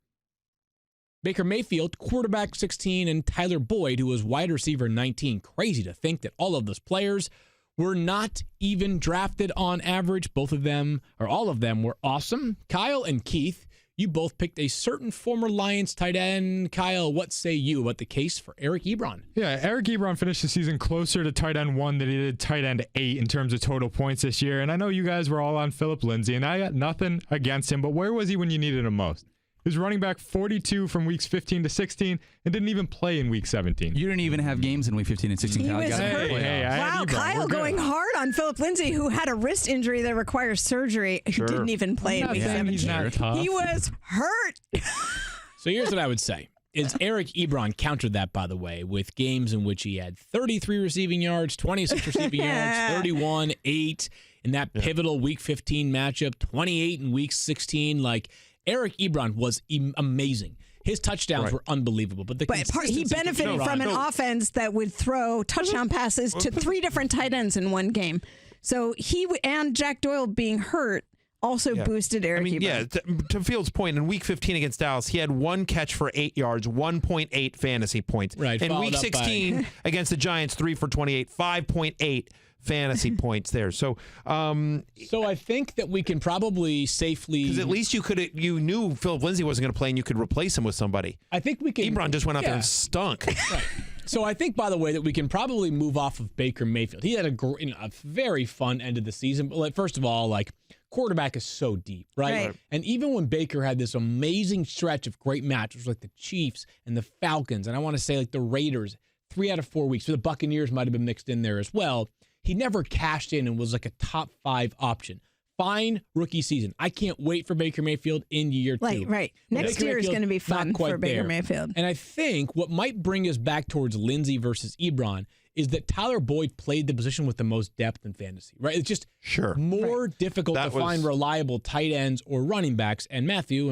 Baker Mayfield, quarterback 16. And Tyler Boyd, who was wide receiver 19. Crazy to think that all of those players were not even drafted on average. Both of them, or all of them, were awesome. Kyle and Keith, you both picked a certain former Lions tight end. Kyle, what say you about the case for Eric Ebron? Yeah, Eric Ebron finished the season closer to tight end 1 than he did tight end 8 in terms of total points this year. And I know you guys were all on Phillip Lindsay, and I got nothing against him, but where was he when you needed him most? He was running back 42 from weeks 15 to 16 and didn't even play in week 17. You didn't even have games in week 15 and 16. He was hurt. Wow, Kyle going hard on Phillip Lindsay, who had a wrist injury that requires surgery, who didn't even play in week 17. He's not tough. He was hurt. So here's what I would say. Is Eric Ebron countered that, by the way, with games in which he had 33 receiving yards, 26 receiving yards, 31, 8 in that pivotal week 15 matchup, 28 in week 16. Like, Eric Ebron was amazing. His touchdowns were unbelievable. But he benefited from an offense that would throw touchdown passes to 3 different tight ends in one game. So and Jack Doyle being hurt also boosted Eric Ebron. Yeah, to Field's point, in week 15 against Dallas, he had 1 catch for 8 yards, 1.8 fantasy points. Right. In week 16 against the Giants, 3 for 28, 5.8 fantasy points there. So I think that we can probably safely, because at least you knew Phillip Lindsay wasn't going to play and you could replace him with somebody. I think we can. Ebron just went out there and stunk. Right. So I think, by the way, that we can probably move off of Baker Mayfield. He had a very fun end of the season. But first of all, quarterback is so deep, right? And even when Baker had this amazing stretch of great matches, like the Chiefs and the Falcons, and I want to say the Raiders, 3 out of 4 weeks, so the Buccaneers might have been mixed in there as well. He never cashed in and was like a top 5 option. Fine rookie season. I can't wait for Baker Mayfield in year 2. Right. Next year is going to be fun for Baker Mayfield. And I think what might bring us back towards Lindsay versus Ebron is that Tyler Boyd played the position with the most depth in fantasy, right? It's just more difficult to find reliable tight ends or running backs. And Matthew,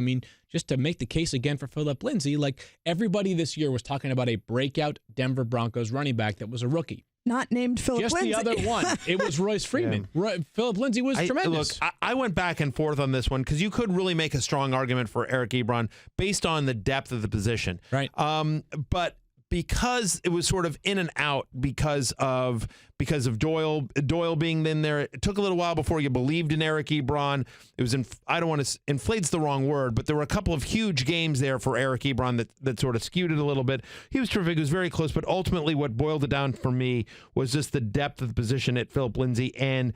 just to make the case again for Phillip Lindsay, everybody this year was talking about a breakout Denver Broncos running back that was a rookie. Not named Phillip Lindsay. Just the other one. It was Royce Freeman. Phillip Lindsay was tremendous. Look, I went back and forth on this one because you could really make a strong argument for Eric Ebron based on the depth of the position. Right. But because it was sort of in and out because of Doyle being in there, it took a little while before you believed in Eric Ebron. It was I don't want to inflate's the wrong word, but there were a couple of huge games there for Eric Ebron that sort of skewed it a little bit. He was terrific. He was very close, but ultimately what boiled it down for me was just the depth of the position at Phillip Lindsay and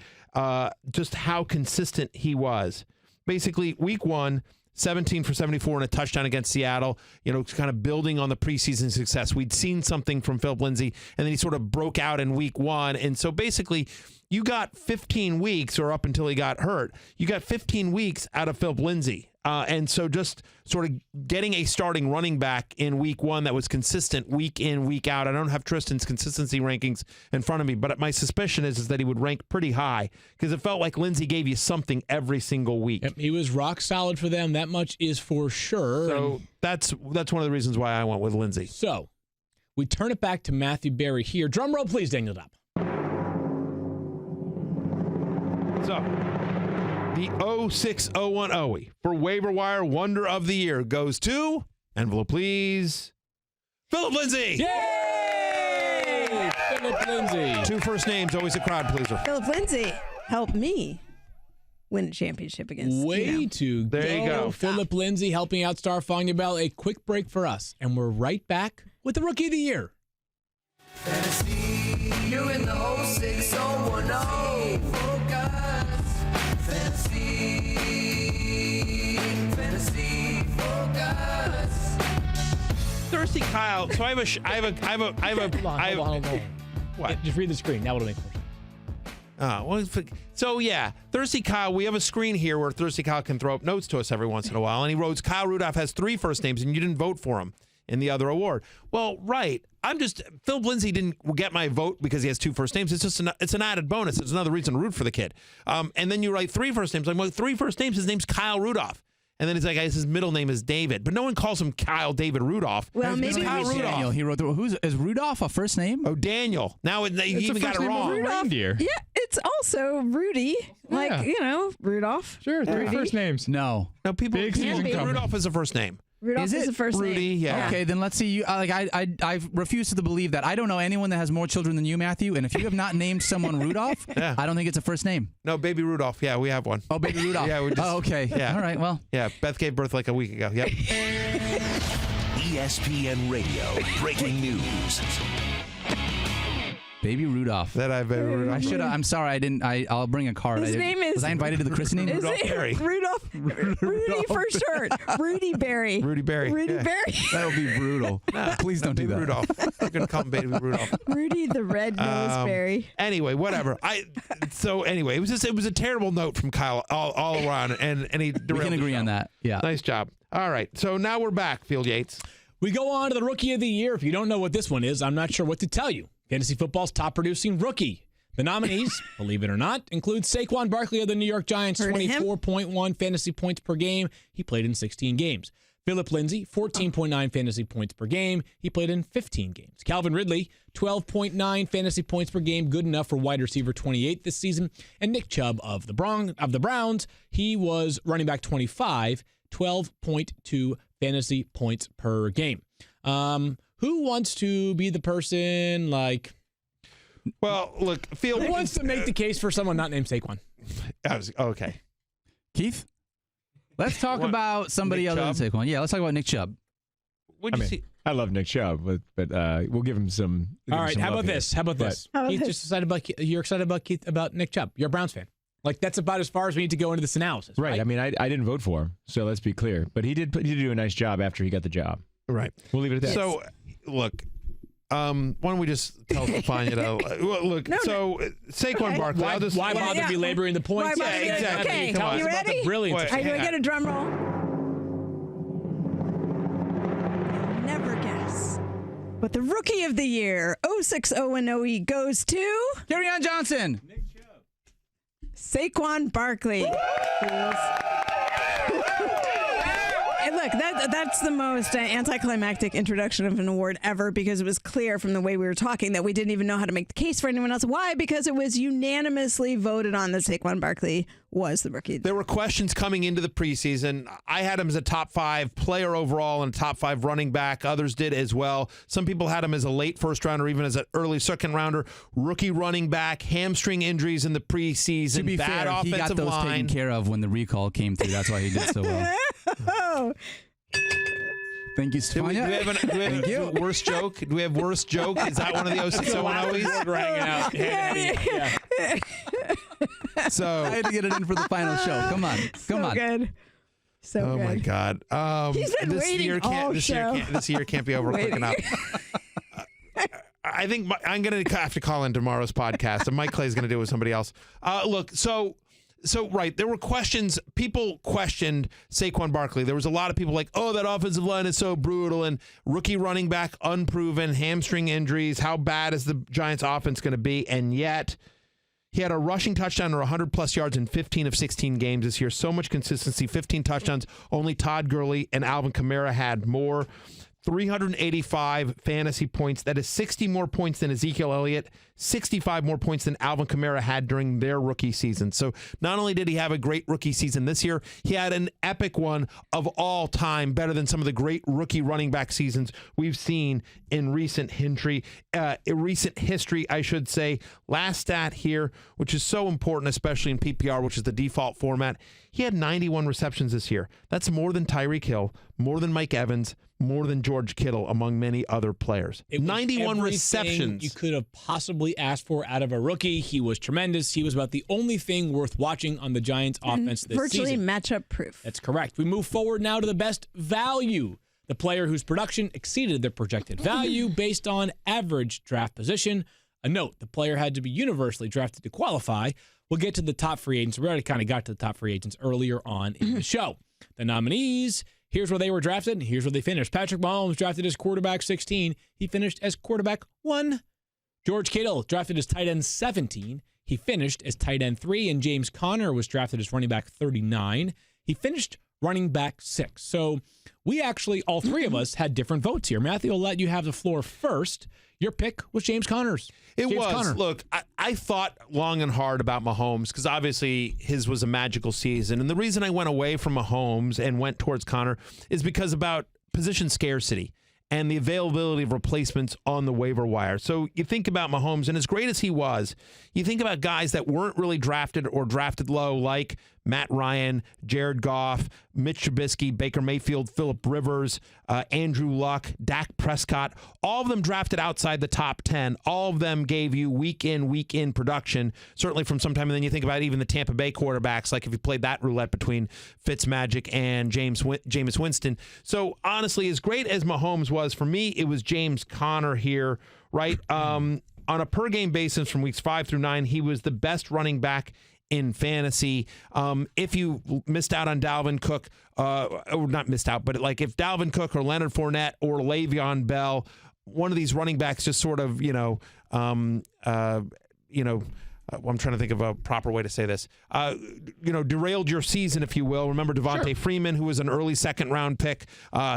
just how consistent he was. Basically, week 1, 17 for 74 and a touchdown against Seattle, kind of building on the preseason success. We'd seen something from Phillip Lindsay, and then he sort of broke out in week 1. And so basically, you got 15 weeks, or up until he got hurt, you got 15 weeks out of Phillip Lindsay. And so just sort of getting a starting running back in week 1 that was consistent week in, week out. I don't have Tristan's consistency rankings in front of me, but my suspicion is that he would rank pretty high because it felt like Lindsay gave you something every single week. Yep, he was rock solid for them. That much is for sure. So that's one of the reasons why I went with Lindsay. So we turn it back to Matthew Berry here. Drum roll, please, Daniel Dopp. So the 06010 for Waiver Wire Wonder of the Year goes to, envelope please, Phillip Lindsay. Yay! Phillip Lindsay. 2 first names, always a crowd pleaser. Phillip Lindsay helped me win a championship against. Way to go. There you go. Phillip Lindsay helping out Stephania Bell. A quick break for us, and we're right back with the Rookie of the Year. Fantasy, you in the 06010. Focus. Fantasy, focus. Thirsty Kyle. So I have a. Hold on. What? Just read the screen. Now what'll make sense. So yeah, Thirsty Kyle, we have a screen here where Thirsty Kyle can throw up notes to us every once in a while, and he wrote, Kyle Rudolph has 3 first names, and you didn't vote for him in the other award. Well, right. Phillip Lindsay didn't get my vote because he has 2 first names. It's just it's an added bonus. It's another reason to root for the kid. And then you write 3 first names. I'm like, 3 first names. His name's Kyle Rudolph. And then he's like, his middle name is David, but no one calls him Kyle David Rudolph. Well, maybe Kyle Rudolph. Daniel. He wrote is Rudolph a first name? Oh, Daniel. Now he even got it wrong. Reindeer. Yeah, it's also Rudy. Rudolph. Sure, 3 Rudy. first names. No. No, people. Big season coming. Rudolph is a first name. Rudolph Is is it? the first Rudy, name. yeah. Okay, then let's see. You I refuse to believe that. I don't know anyone that has more children than you, Matthew. And if you have not named someone Rudolph, Yeah. I don't think it's a first name. No, baby Rudolph. Yeah, we have one. Oh, baby Rudolph. Yeah, we just. Oh, okay. Yeah. All right. Well. Yeah, Beth gave birth like a week ago. Yep. ESPN Radio. Breaking news. Baby Rudolph. That I've ever. I should. I'm sorry. I didn't. I'll bring a card. His name is. Was I invited to the christening? Is Rudolph it Berry. Rudolph? Rudy for short. Rudy Berry. Rudy Berry. Rudy Yeah. Berry. That would be brutal. Please don't do Baby that. Rudolph. We're gonna call him Baby Rudolph. Rudy the red-nosed berry. Anyway, whatever. Anyway, it was a terrible note from Kyle all around, and he. We can agree on that. Yeah. Nice job. All right, so now we're back, Field Yates. We go on to the Rookie of the Year. If you don't know what this one is, I'm not sure what to tell you. Fantasy football's top producing rookie. The nominees, believe it or not, include Saquon Barkley of the New York Giants, 24.1 fantasy points per game. He played in 16 games. Phillip Lindsay, 14.9 fantasy points per game. He played in 15 games. Calvin Ridley, 12.9 fantasy points per game, good enough for wide receiver 28 this season. And Nick Chubb of the Browns, he was running back 25, 12.2 fantasy points per game. Who wants to be the person like? Well, look, Field. Who wants to make the case for someone not named Saquon? Okay. Keith, let's talk about somebody Nick other Chubb? than Saquon. Yeah, let's talk about Nick Chubb. What'd you see? I love Nick Chubb, but we'll give him some. All right, how about this? How about this? Keith just excited about. You're excited about Nick Chubb. You're a Browns fan. Like that's about as far as we need to go into this analysis. Right. I mean, I didn't vote for him, so let's be clear. But he did do a nice job after he got the job. Right. We'll leave it at that. So, look, why don't we just tell Stephania to look? Saquon Barkley. Why bother belaboring the points? Why bother exactly. Okay, Come on. you About the ready? brilliance. Wait. of Are you Saquon. gonna get a drum roll? Never guess. But the Rookie of the Year, 06010 goes to Kerryon Johnson. Saquon Barkley. And look, that's the most anticlimactic introduction of an award ever because it was clear from the way we were talking that we didn't even know how to make the case for anyone else. Why? Because it was unanimously voted on that Saquon Barkley was the rookie. There were questions coming into the preseason. I had him as a top 5 player overall and a top 5 running back. Others did as well. Some people had him as a late first rounder, even as an early second rounder. Rookie running back, hamstring injuries in the preseason. To be bad fair, he got offensive those line. taken care of when the recall came through. That's why he did so well. Oh. Thank you, Do we Stephania. have a worst joke? Do we have worst joke? Is that one of the 06010s? We're hanging out. So I had to get it in for the final show. Come on. So good. So Oh good. my God! He's been waiting all show. This year can't be over quick enough. I think I'm going to have to call in tomorrow's podcast, and Mike Clay's going to do it with somebody else. Look, so right, there were questions. People questioned Saquon Barkley. There was a lot of people like, oh, that offensive line is so brutal, and rookie running back unproven, hamstring injuries. How bad is the Giants' offense going to be? And yet, he had a rushing touchdown or 100-plus yards in 15 of 16 games this year. So much consistency, 15 touchdowns. Only Todd Gurley and Alvin Kamara had more. 385 fantasy points. That is 60 more points than Ezekiel Elliott, 65 more points than Alvin Kamara had during their rookie season. So not only did he have a great rookie season this year, he had an epic one of all time, better than some of the great rookie running back seasons we've seen in recent history. I should say. Last stat here, which is so important, especially in PPR, which is the default format. He had 91 receptions this year. That's more than Tyreek Hill, more than Mike Evans, more than George Kittle, among many other players. 91 receptions. You could have possibly asked for out of a rookie. He was tremendous. He was about the only thing worth watching on the Giants offense this virtually season. matchup proof. That's correct. We move forward now to the best value. The player whose production exceeded their projected value based on average draft position. A note, the player had to be universally drafted to qualify. We'll get to the top free agents. We already kind of got to the top free agents earlier on in the show. The nominees, here's where they were drafted, and here's where they finished. Patrick Mahomes drafted as quarterback 16. He finished as quarterback 1. George Kittle drafted as tight end 17. He finished as tight end 3. And James Conner was drafted as running back 39. He finished running back 6. So we actually, all three of us, had different votes here. Matthew, I'll let you have the floor first. Your pick was James Conner's. James Conner. Look, I thought long and hard about Mahomes because obviously his was a magical season. And the reason I went away from Mahomes and went towards Conner is because about position scarcity and the availability of replacements on the waiver wire. So you think about Mahomes, and as great as he was, you think about guys that weren't really drafted or drafted low, like Matt Ryan, Jared Goff, Mitch Trubisky, Baker Mayfield, Phillip Rivers, Andrew Luck, Dak Prescott, all of them drafted outside the top 10. All of them gave you week in production, certainly from some time. And then you think about even the Tampa Bay quarterbacks, like if you played that roulette between Fitzmagic and Jameis Winston. So honestly, as great as Mahomes was, for me, it was James Conner here, right? On a per-game basis from weeks 5 through 9, he was the best running back in fantasy. If you missed out on Dalvin Cook, or not missed out, but like if Dalvin Cook or Leonard Fournette or Le'Veon Bell, one of these running backs just sort of, I'm trying to think of a proper way to say this, derailed your season, if you will. Remember Devontae Freeman, who was an early second-round pick.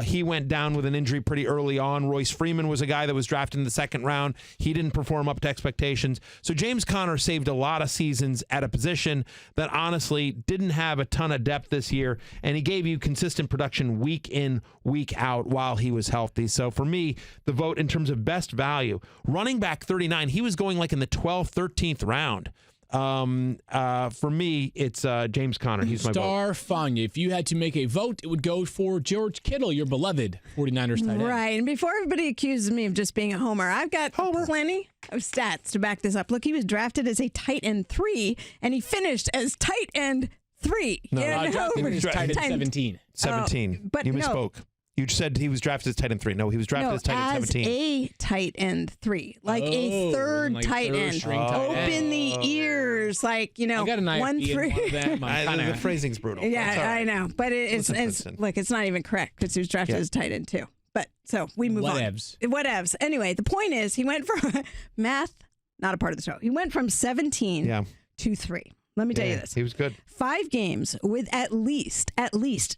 He went down with an injury pretty early on. Royce Freeman was a guy that was drafted in the second round. He didn't perform up to expectations. So James Conner saved a lot of seasons at a position that honestly didn't have a ton of depth this year, and he gave you consistent production week in, week out while he was healthy. So for me, the vote in terms of best value, running back 39, he was going like in the 12th, 13th round. For me, it's James Conner. He's my vote. Fanya, if you had to make a vote, it would go for George Kittle, your beloved 49ers tight end. Right. And before everybody accuses me of just being a homer, I've got plenty of stats to back this up. Look, he was drafted as a tight end 3, and he finished as tight end 3. No, he was tight end 17. 17. But you misspoke. You said he was drafted as tight end 3. No, he was drafted as tight end 17. As a tight end 3, like a third tight end. Open the ears, like I got an 1 3. The phrasing's brutal. Yeah, I know, but it's not even correct because he was drafted as tight end 2. But so we move on. Whatevs. Anyway, the point is he went from math, not a part of the show. He went from 17 to 3. Let me tell you this. He was good. 5 games with at least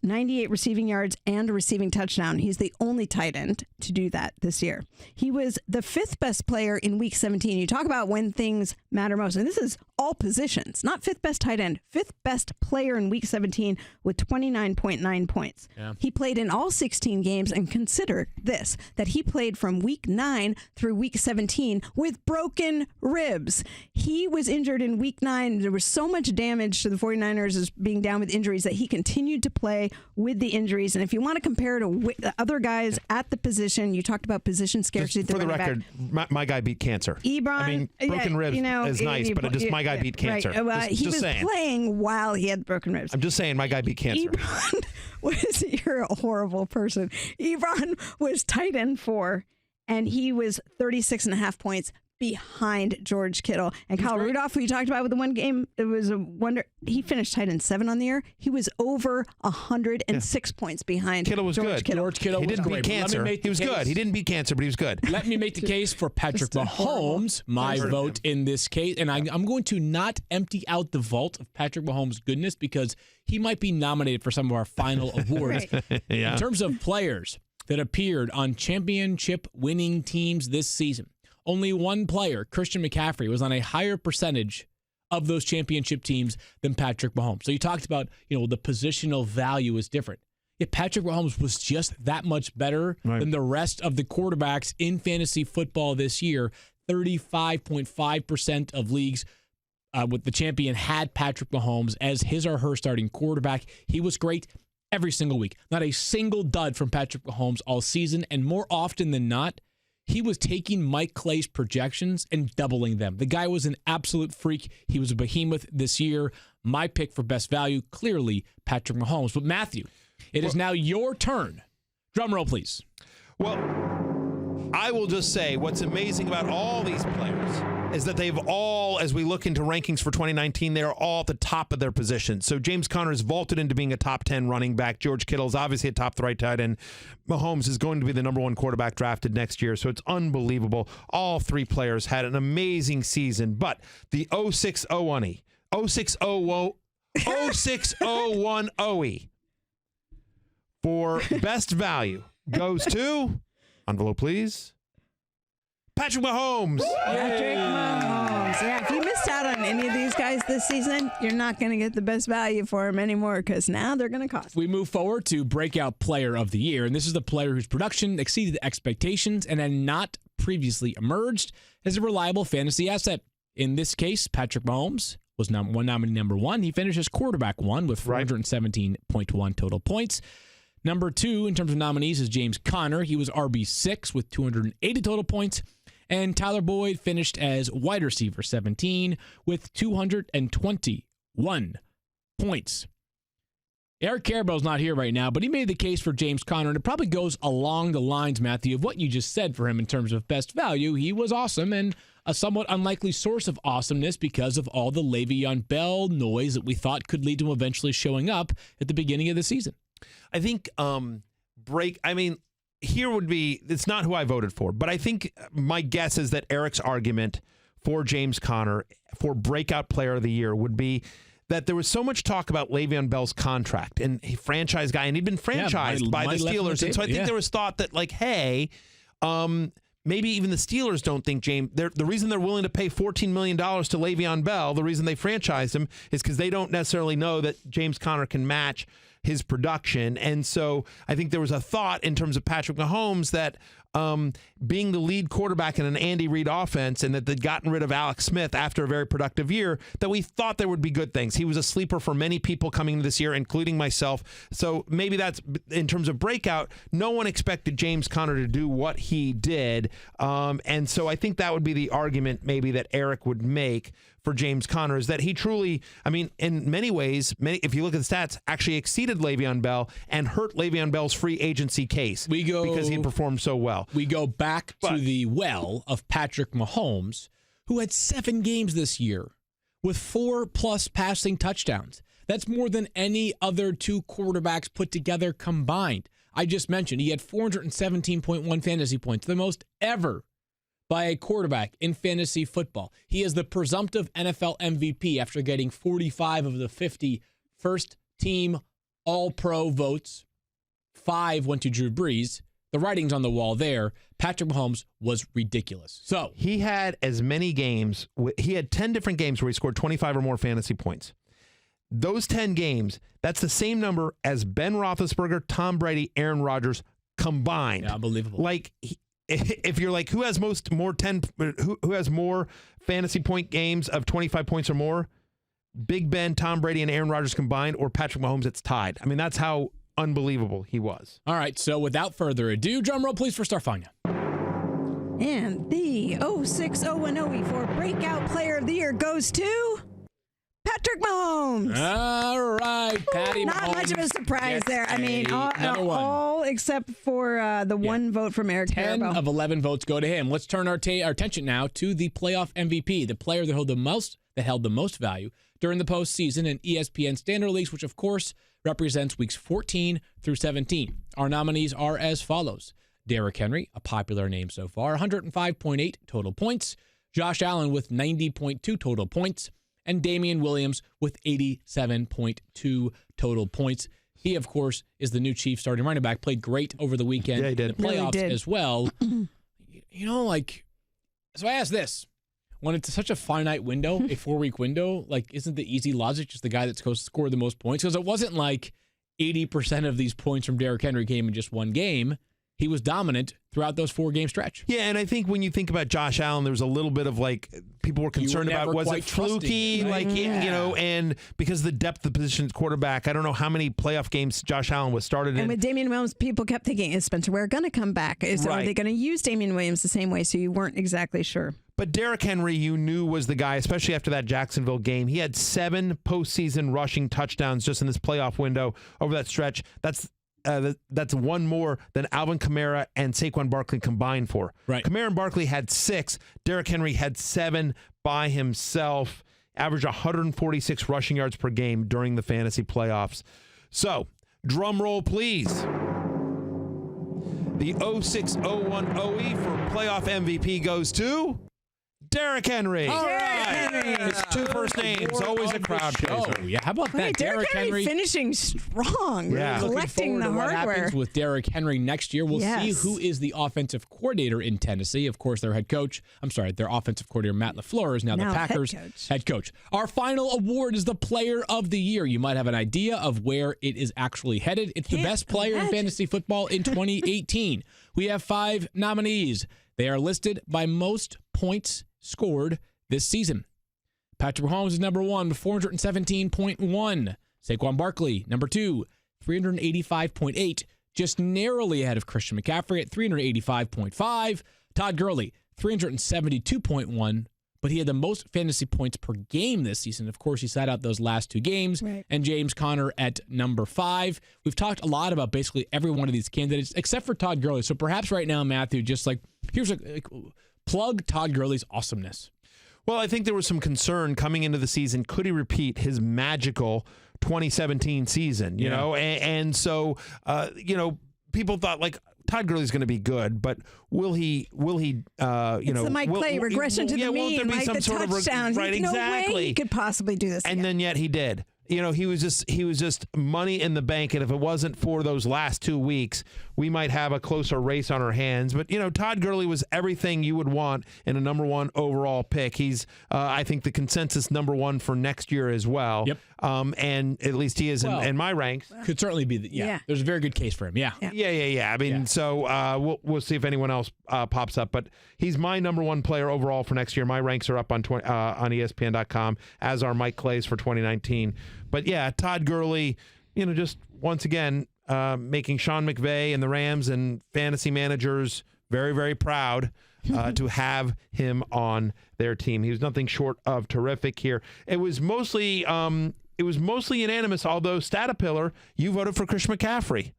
98 receiving yards and a receiving touchdown. He's the only tight end to do that this year. He was the 5th best player in week 17. You talk about when things matter most. And this is all positions, not 5th best tight end, 5th best player in week 17 with 29.9 points. Yeah. He played in all 16 games, and consider this, that he played from week 9 through week 17 with broken ribs. He was injured in week 9. There was so much damage to the 49ers as being down with injuries that he continued to play with the injuries. And if you want to compare to other guys at the position, you talked about position scarcity. For the record, my guy beat cancer. Ebron, broken ribs is nice, but my guy beat cancer. Right. Well, he just was saying. playing while he had broken ribs. I'm just saying my guy beat cancer. You're a horrible person. Ebron was tight end 4, and he was 36.5 points behind George Kittle. And Kyle Rudolph, who you talked about with the one game, it was a wonder. He finished tight end 7 on the year. He was over 106 points behind Kittle was George good. Kittle. George Kittle He was didn't great. beat cancer. He was good. He didn't beat cancer, but he was good. Let me make the case for Patrick Just horrible. Mahomes, my vote in this case. And I'm going to not empty out the vault of Patrick Mahomes' goodness because he might be nominated for some of our final awards. Right. Yeah. In terms of players that appeared on championship winning teams this season, only one player, Christian McCaffrey, was on a higher percentage of those championship teams than Patrick Mahomes. So you talked about, the positional value is different. Yet Patrick Mahomes was just that much better than the rest of the quarterbacks in fantasy football this year. 35.5% of leagues with the champion had Patrick Mahomes as his or her starting quarterback. He was great every single week. Not a single dud from Patrick Mahomes all season, and more often than not, he was taking Mike Clay's projections and doubling them. The guy was an absolute freak. He was a behemoth this year. My pick for best value, clearly Patrick Mahomes. But Matthew, it is now your turn. Drum roll, please. Well, I will just say what's amazing about all these players is that they've all, as we look into rankings for 2019, they're all at the top of their position. So James Conner has vaulted into being a top 10 running back. George Kittle is obviously a top 3 tight end. Mahomes is going to be the number 1 quarterback drafted next year. So it's unbelievable. All 3 players had an amazing season. But the 0601 0601 for best value goes to, envelope please, Patrick Mahomes. Patrick Mahomes. Yeah, if you missed out on any of these guys this season, you're not going to get the best value for them anymore because now they're going to cost. We move forward to Breakout Player of the Year, and this is the player whose production exceeded expectations and had not previously emerged as a reliable fantasy asset. In this case, Patrick Mahomes was nominee number 1. He finished as quarterback 1 with 417.1 total points. Number 2 in terms of nominees is James Conner. He was RB6 with 280 total points. And Tyler Boyd finished as wide receiver 17 with 221 points. Eric Carabell's not here right now, but he made the case for James Conner, and it probably goes along the lines, Matthew, of what you just said for him in terms of best value. He was awesome and a somewhat unlikely source of awesomeness because of all the Le'Veon Bell noise that we thought could lead to him eventually showing up at the beginning of the season. I think here would be, it's not who I voted for, but I think my guess is that Eric's argument for James Conner for breakout player of the year would be that there was so much talk about Le'Veon Bell's contract and he franchise guy, and he'd been franchised by the Steelers. And so I think there was thought that hey, maybe even the Steelers don't think the reason they're willing to pay $14 million to Le'Veon Bell, the reason they franchised him is because they don't necessarily know that James Conner can match his production. And so I think there was a thought in terms of Patrick Mahomes that being the lead quarterback in an Andy Reid offense and that they'd gotten rid of Alex Smith after a very productive year, that we thought there would be good things. He was a sleeper for many people coming into this year, including myself. So maybe that's, in terms of breakout, no one expected James Conner to do what he did. And so I think that would be the argument maybe that Eric would make for James Conner, is that he truly, in many ways, if you look at the stats, actually exceeded Le'Veon Bell and hurt Le'Veon Bell's free agency case because he performed so well. We go back to the well of Patrick Mahomes, who had 7 games this year with 4+ passing touchdowns. That's more than any other 2 quarterbacks put together combined. I just mentioned he had 417.1 fantasy points, the most ever by a quarterback in fantasy football. He is the presumptive NFL MVP after getting 45 of the 50 first-team All-Pro votes. 5 went to Drew Brees. The writing's on the wall there. Patrick Mahomes was ridiculous. So he had as many games. He had 10 different games where he scored 25 or more fantasy points. Those 10 games, that's the same number as Ben Roethlisberger, Tom Brady, Aaron Rodgers combined. Yeah, unbelievable. If you're who has who has more fantasy point games of 25 points or more, Big Ben, Tom Brady, and Aaron Rodgers combined, or Patrick Mahomes, it's tied. That's how unbelievable he was. All right, so without further ado, drum roll please for Starfania. And the 06-010 Breakout Player of the Year goes to Patrick Mahomes. All right, Patty Mahomes. Not much of a surprise there. I mean, another one. all except for the one vote from Eric 10 Faribault. of 11 votes go to him. Let's turn our attention now to the playoff MVP, the player that held the most value during the postseason in ESPN Standard Leagues, which of course represents weeks 14 through 17. Our nominees are as follows. Derrick Henry, a popular name so far, 105.8 total points. Josh Allen with 90.2 total points. And Damian Williams with 87.2 total points. He, of course, is the new Chiefs starting running back. Played great over the weekend in the playoffs as well. So I asked this. When it's such a finite window, a 4-week window, isn't the easy logic just the guy that's supposed to score the most points? Because it wasn't like 80% of these points from Derrick Henry came in just one game. He was dominant throughout those 4-game stretch. Yeah, and I think when you think about Josh Allen, there was a little bit of people were concerned about, was it fluky? Right? And because the depth of the position at quarterback, I don't know how many playoff games Josh Allen was started in. And with Damian Williams, people kept thinking, is Spencer Ware going to come back? Are they going to use Damian Williams the same way? So you weren't exactly sure. But Derrick Henry, you knew was the guy, especially after that Jacksonville game. He had 7 postseason rushing touchdowns just in this playoff window over that stretch. That's one more than Alvin Kamara and Saquon Barkley combined for. Right. Kamara and Barkley had 6. Derrick Henry had 7 by himself. Averaged 146 rushing yards per game during the fantasy playoffs. So, drum roll, please. The 06-01 for playoff MVP goes to Derrick Henry. All right. It's 2 first names. Always a crowd chaser. Yeah, how about that? Derrick Henry finishing strong. Yeah. Collecting the Looking forward to what hardware. happens with Derrick Henry next year. We'll see who is the offensive coordinator in Tennessee. Of course, their offensive coordinator, Matt LaFleur, is now the Packers head coach. Our final award is the Player of the Year. You might have an idea of where it is actually headed. It's the best player in fantasy football in 2018. We have 5 nominees. They are listed by most points scored this season. Patrick Mahomes is number 1 with 417.1. Saquon Barkley, number 2, 385.8, just narrowly ahead of Christian McCaffrey at 385.5. Todd Gurley, 372.1, but he had the most fantasy points per game this season. Of course, he sat out those last 2 games. Right. And James Conner at number 5. We've talked a lot about basically every one of these candidates, except for Todd Gurley. So perhaps right now, Matthew, just here's a plug Todd Gurley's awesomeness. Well, I think there was some concern coming into the season. Could he repeat his magical 2017 season? You know, and so people thought Todd Gurley's going to be good, but will he? It's the Mike Clay regression to the mean, won't there be some the sort touchdowns. of right? No exactly. way he could possibly do this. And then yet he did. He was just money in the bank, and if it wasn't for those last 2 weeks, we might have a closer race on our hands. But Todd Gurley was everything you would want in a number 1 overall pick. He's I think the consensus number 1 for next year as well. Yep. And at least he is in my ranks. Could certainly be. There's a very good case for him. Yeah. I mean, so we'll see if anyone else pops up. But he's my number 1 player overall for next year. My ranks are up on ESPN.com, as are Mike Clay's for 2019. But yeah, Todd Gurley, just once again making Sean McVay and the Rams and fantasy managers very, very proud to have him on their team. He was nothing short of terrific here. It was mostly unanimous, although Statapiller, you voted for Christian McCaffrey.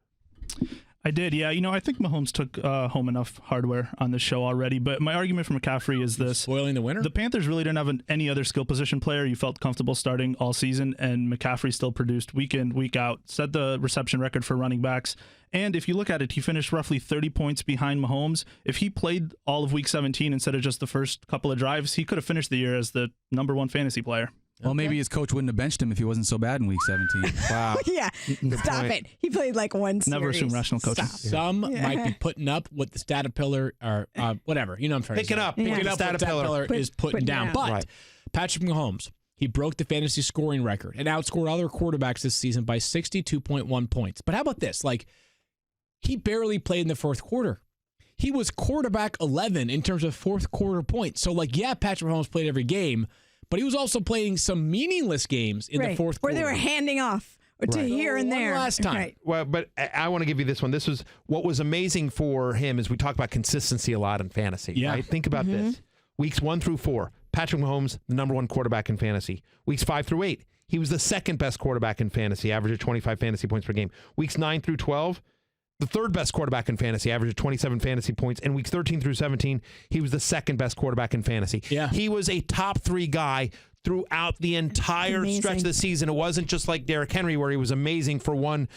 I did, yeah. I think Mahomes took home enough hardware on this show already, but my argument for McCaffrey is this. Spoiling the winner? The Panthers really didn't have any other skill position player you felt comfortable starting all season, and McCaffrey still produced week in, week out, set the reception record for running backs, and if you look at it, he finished roughly 30 points behind Mahomes. If he played all of week 17 instead of just the first couple of drives, he could have finished the year as the number 1 fantasy player. Well, maybe his coach wouldn't have benched him if he wasn't so bad in week 17. Wow. Yeah. Stop it. He played one series. Never assume rational coaches. Some might be putting up what the Statapiller or whatever. I'm trying Picking to say. up. Picking What up the what Statapiller is putting down. But Patrick Mahomes, he broke the fantasy scoring record and outscored other quarterbacks this season by 62.1 points. But how about this? He barely played in the fourth quarter. He was quarterback 11 in terms of fourth quarter points. So, Patrick Mahomes played every game, but he was also playing some meaningless games in the fourth quarter. Where they were handing off to here and One there. last time. Right. Well, but I want to give you this one. This was what was amazing for him is we talk about consistency a lot in fantasy. Yeah. Right? Think about this. Weeks 1 through 4, Patrick Mahomes, the number 1 quarterback in fantasy. Weeks 5 through 8, he was the second best quarterback in fantasy, average of 25 fantasy points per game. Weeks 9 through 12, the third best quarterback in fantasy, average of 27 fantasy points. And weeks 13 through 17, he was the second best quarterback in fantasy. Yeah. He was a top 3 guy throughout the entire stretch of the season. It wasn't just like Derrick Henry where he was amazing for one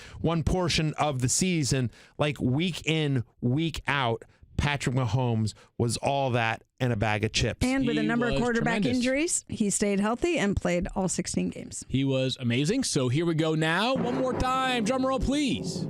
portion of the season. Like week in, week out, Patrick Mahomes was all that and a bag of chips. And with a He number of was quarterback tremendous. injuries, he stayed healthy and played all 16 games. He was amazing. So here we go now. One more time. Drum roll, please.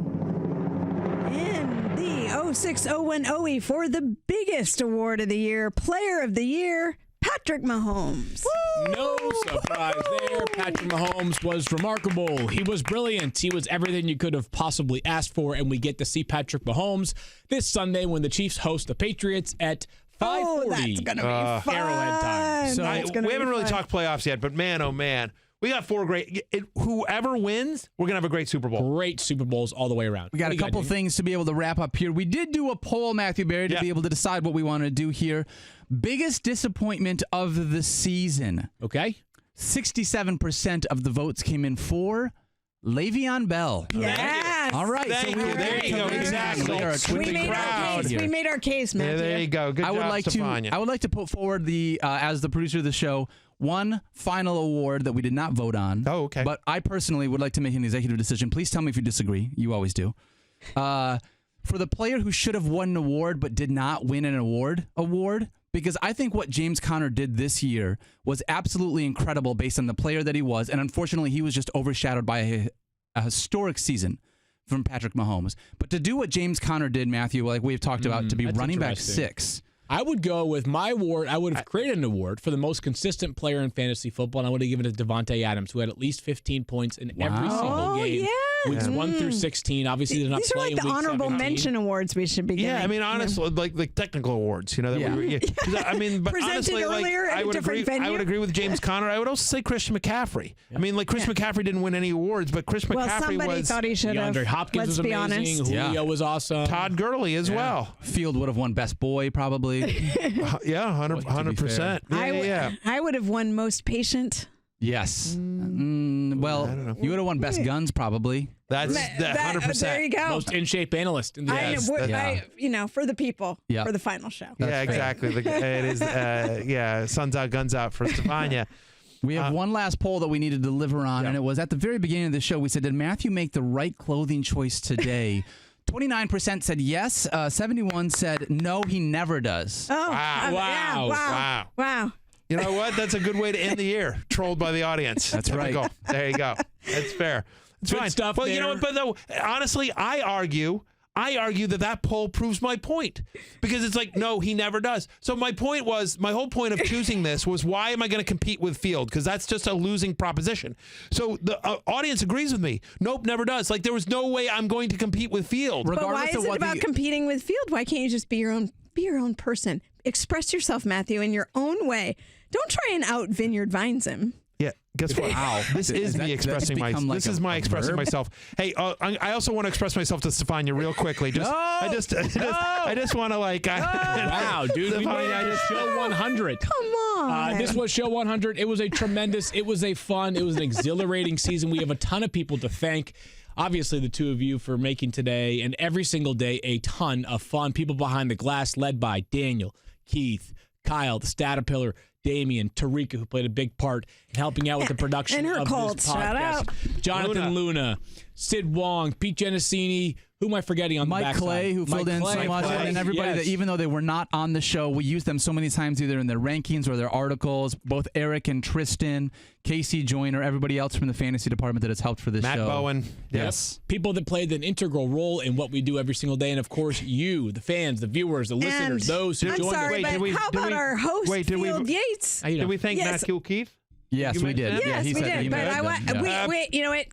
In the 0601 OE for the biggest award of the year, Player of the Year, Patrick Mahomes. No surprise there. Patrick Mahomes was remarkable. He was brilliant. He was everything you could have possibly asked for. And we get to see Patrick Mahomes this Sunday when the Chiefs host the Patriots at 5:40. Oh, that's going to be fun. Arrowhead time. So we haven't really talked playoffs yet, but man, oh man, we got 4 great. Whoever wins, we're gonna have a great Super Bowl. Great Super Bowls all the way around. We got a couple things to be able to wrap up here. We did do a poll, Matthew Berry, to be able to decide what we want to do here. Biggest disappointment of the season. Okay. 67% of the votes came in for Le'Veon Bell. Yes. All right. Thank you. There you go. Exactly. We made our case, Matthew. Yeah, there you go. Good job, Stephania. I would like to put forward as the producer of the show, one final award that we did not vote on. Oh, okay. But I personally would like to make an executive decision. Please tell me if you disagree. You always do. For the player who should have won an award but did not win an award, because I think what James Conner did this year was absolutely incredible based on the player that he was, and unfortunately he was just overshadowed by a historic season from Patrick Mahomes. But to do what James Conner did, Matthew, like we've talked about, to be running back 6. I would go with my award. I would have created an award for the most consistent player in fantasy football, and I would have given it to Devontae Adams, who had at least 15 points in every single game. Weeks 1 through 16. Obviously, they're not These are playing like the week honorable 17. mention awards we should be giving. Yeah, I mean, honestly, like technical awards, you know. That I mean, but Presented honestly, earlier at I a would different agree. venue. I would agree with James Conner. I would also say Christian McCaffrey. I mean, like Chris McCaffrey didn't win any awards, but Chris Well, McCaffrey somebody was. thought he should have. DeAndre Hopkins Let's was be amazing. honest. Julio was awesome. Todd Gurley as well. Field would have won best boy probably. Yeah, 100%. Yeah. I would have won most patient. Yes. Well, you would have won best guns probably. That's 100%. There you go. Most in shape analyst in the For the people, Yeah. for the final show. Yeah, exactly. It is. Sun's out, guns out for Stephania. We have one last poll that we need to deliver on, and it was at the very beginning of the show. We said, did Matthew make the right clothing choice today? 29% said yes. 71 said no, he never does. Oh, Wow. Wow. You know what? That's a good way to end the year. Trolled by the audience. That's right. There you go. That's fair. It's Good fine. stuff Well, you know there. what? But though, honestly, I argue that poll proves my point because it's like, no, he never does. So my whole point of choosing this was, why am I going to compete with Field? Because that's just a losing proposition. So the audience agrees with me. Nope, never does. Like, there was no way I'm going to compete with Field. But why is it about competing with Field? Why can't you just be your own person? Express yourself, Matthew, in your own way. Don't try and out Vineyard Vines him. Yeah, guess what? Wow. This is me expressing myself. Like This is my expressing myself. Hey, I also want to express myself to Stephania real quickly. I just want to Wow, dude. We made it show 100. Come on. This was show 100. It was a fun, it was an exhilarating season. We have a ton of people to thank. Obviously, the two of you for making today and every single day a ton of fun. People behind the glass led by Daniel, Keith, Kyle, the Statapillar, Damian, Tarika, who played a big part in helping out with the production and her of Colts. this podcast. Shout out. Jonathan Luna, Sid Wong, Pete Genesini. Who am I forgetting on the Mike backside? Clay, who filled in so much, and everybody Yes. that even though they were not on the show, we used them so many times either in their rankings or their articles. Both Eric and Tristan, Casey Joyner, everybody else from the fantasy department that has helped for this Matt show. Bowen. Yes. People that played an integral role in what we do every single day. And, of course, you, the fans, the viewers, the listeners, those who I'm joined sorry, us. but how about our host, Field Yates? Did we thank Yes. Matthew Keith? Yes, we did. Yes, Yeah, he we said did. he But mentioned them. Yeah. wait, you know what?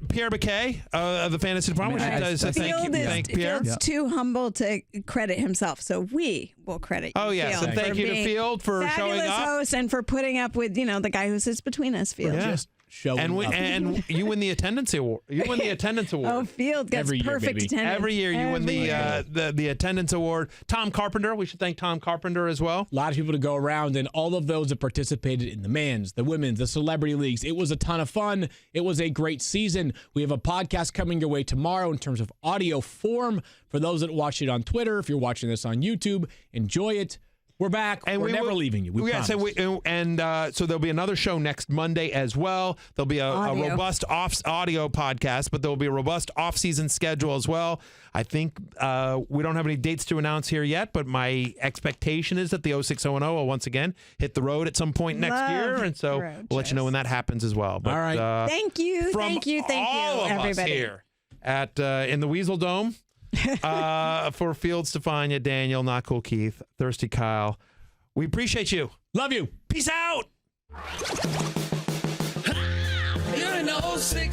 Pierre Baquet of the fantasy department. Thank Pierre. Field's too humble to credit himself, so we will credit you. Oh, yes. Field, And thank for you to being Field for showing fabulous up. host and for putting up with the guy who sits between us, Field. Yeah. showing up. And you win the attendance award. You win the attendance award. Oh, Field gets Every year, perfect baby. attendance. Every year you win the attendance award. Tom Carpenter, we should thank Tom Carpenter as well. A lot of people to go around, and all of those that participated in the men's, the women's, the celebrity leagues. It was a ton of fun. It was a great season. We have a podcast coming your way tomorrow in terms of audio form. For those that watch it on Twitter, if you're watching this on YouTube, enjoy it. We're back. And we're never leaving you. We promise. So there'll be another show next Monday as well. There'll be a robust audio podcast, but there'll be a robust off-season schedule as well. I think we don't have any dates to announce here yet, but my expectation is that the 06010 will once again hit the road at some point next year, and so we'll let you know when that happens as well. But, all right. Thank you, all of everybody. us here at in the Weasel Dome. For Field, Stephania, Daniel, Not Cool Keith, Thirsty Kyle, we appreciate you. Love you. Peace out. You're in the 06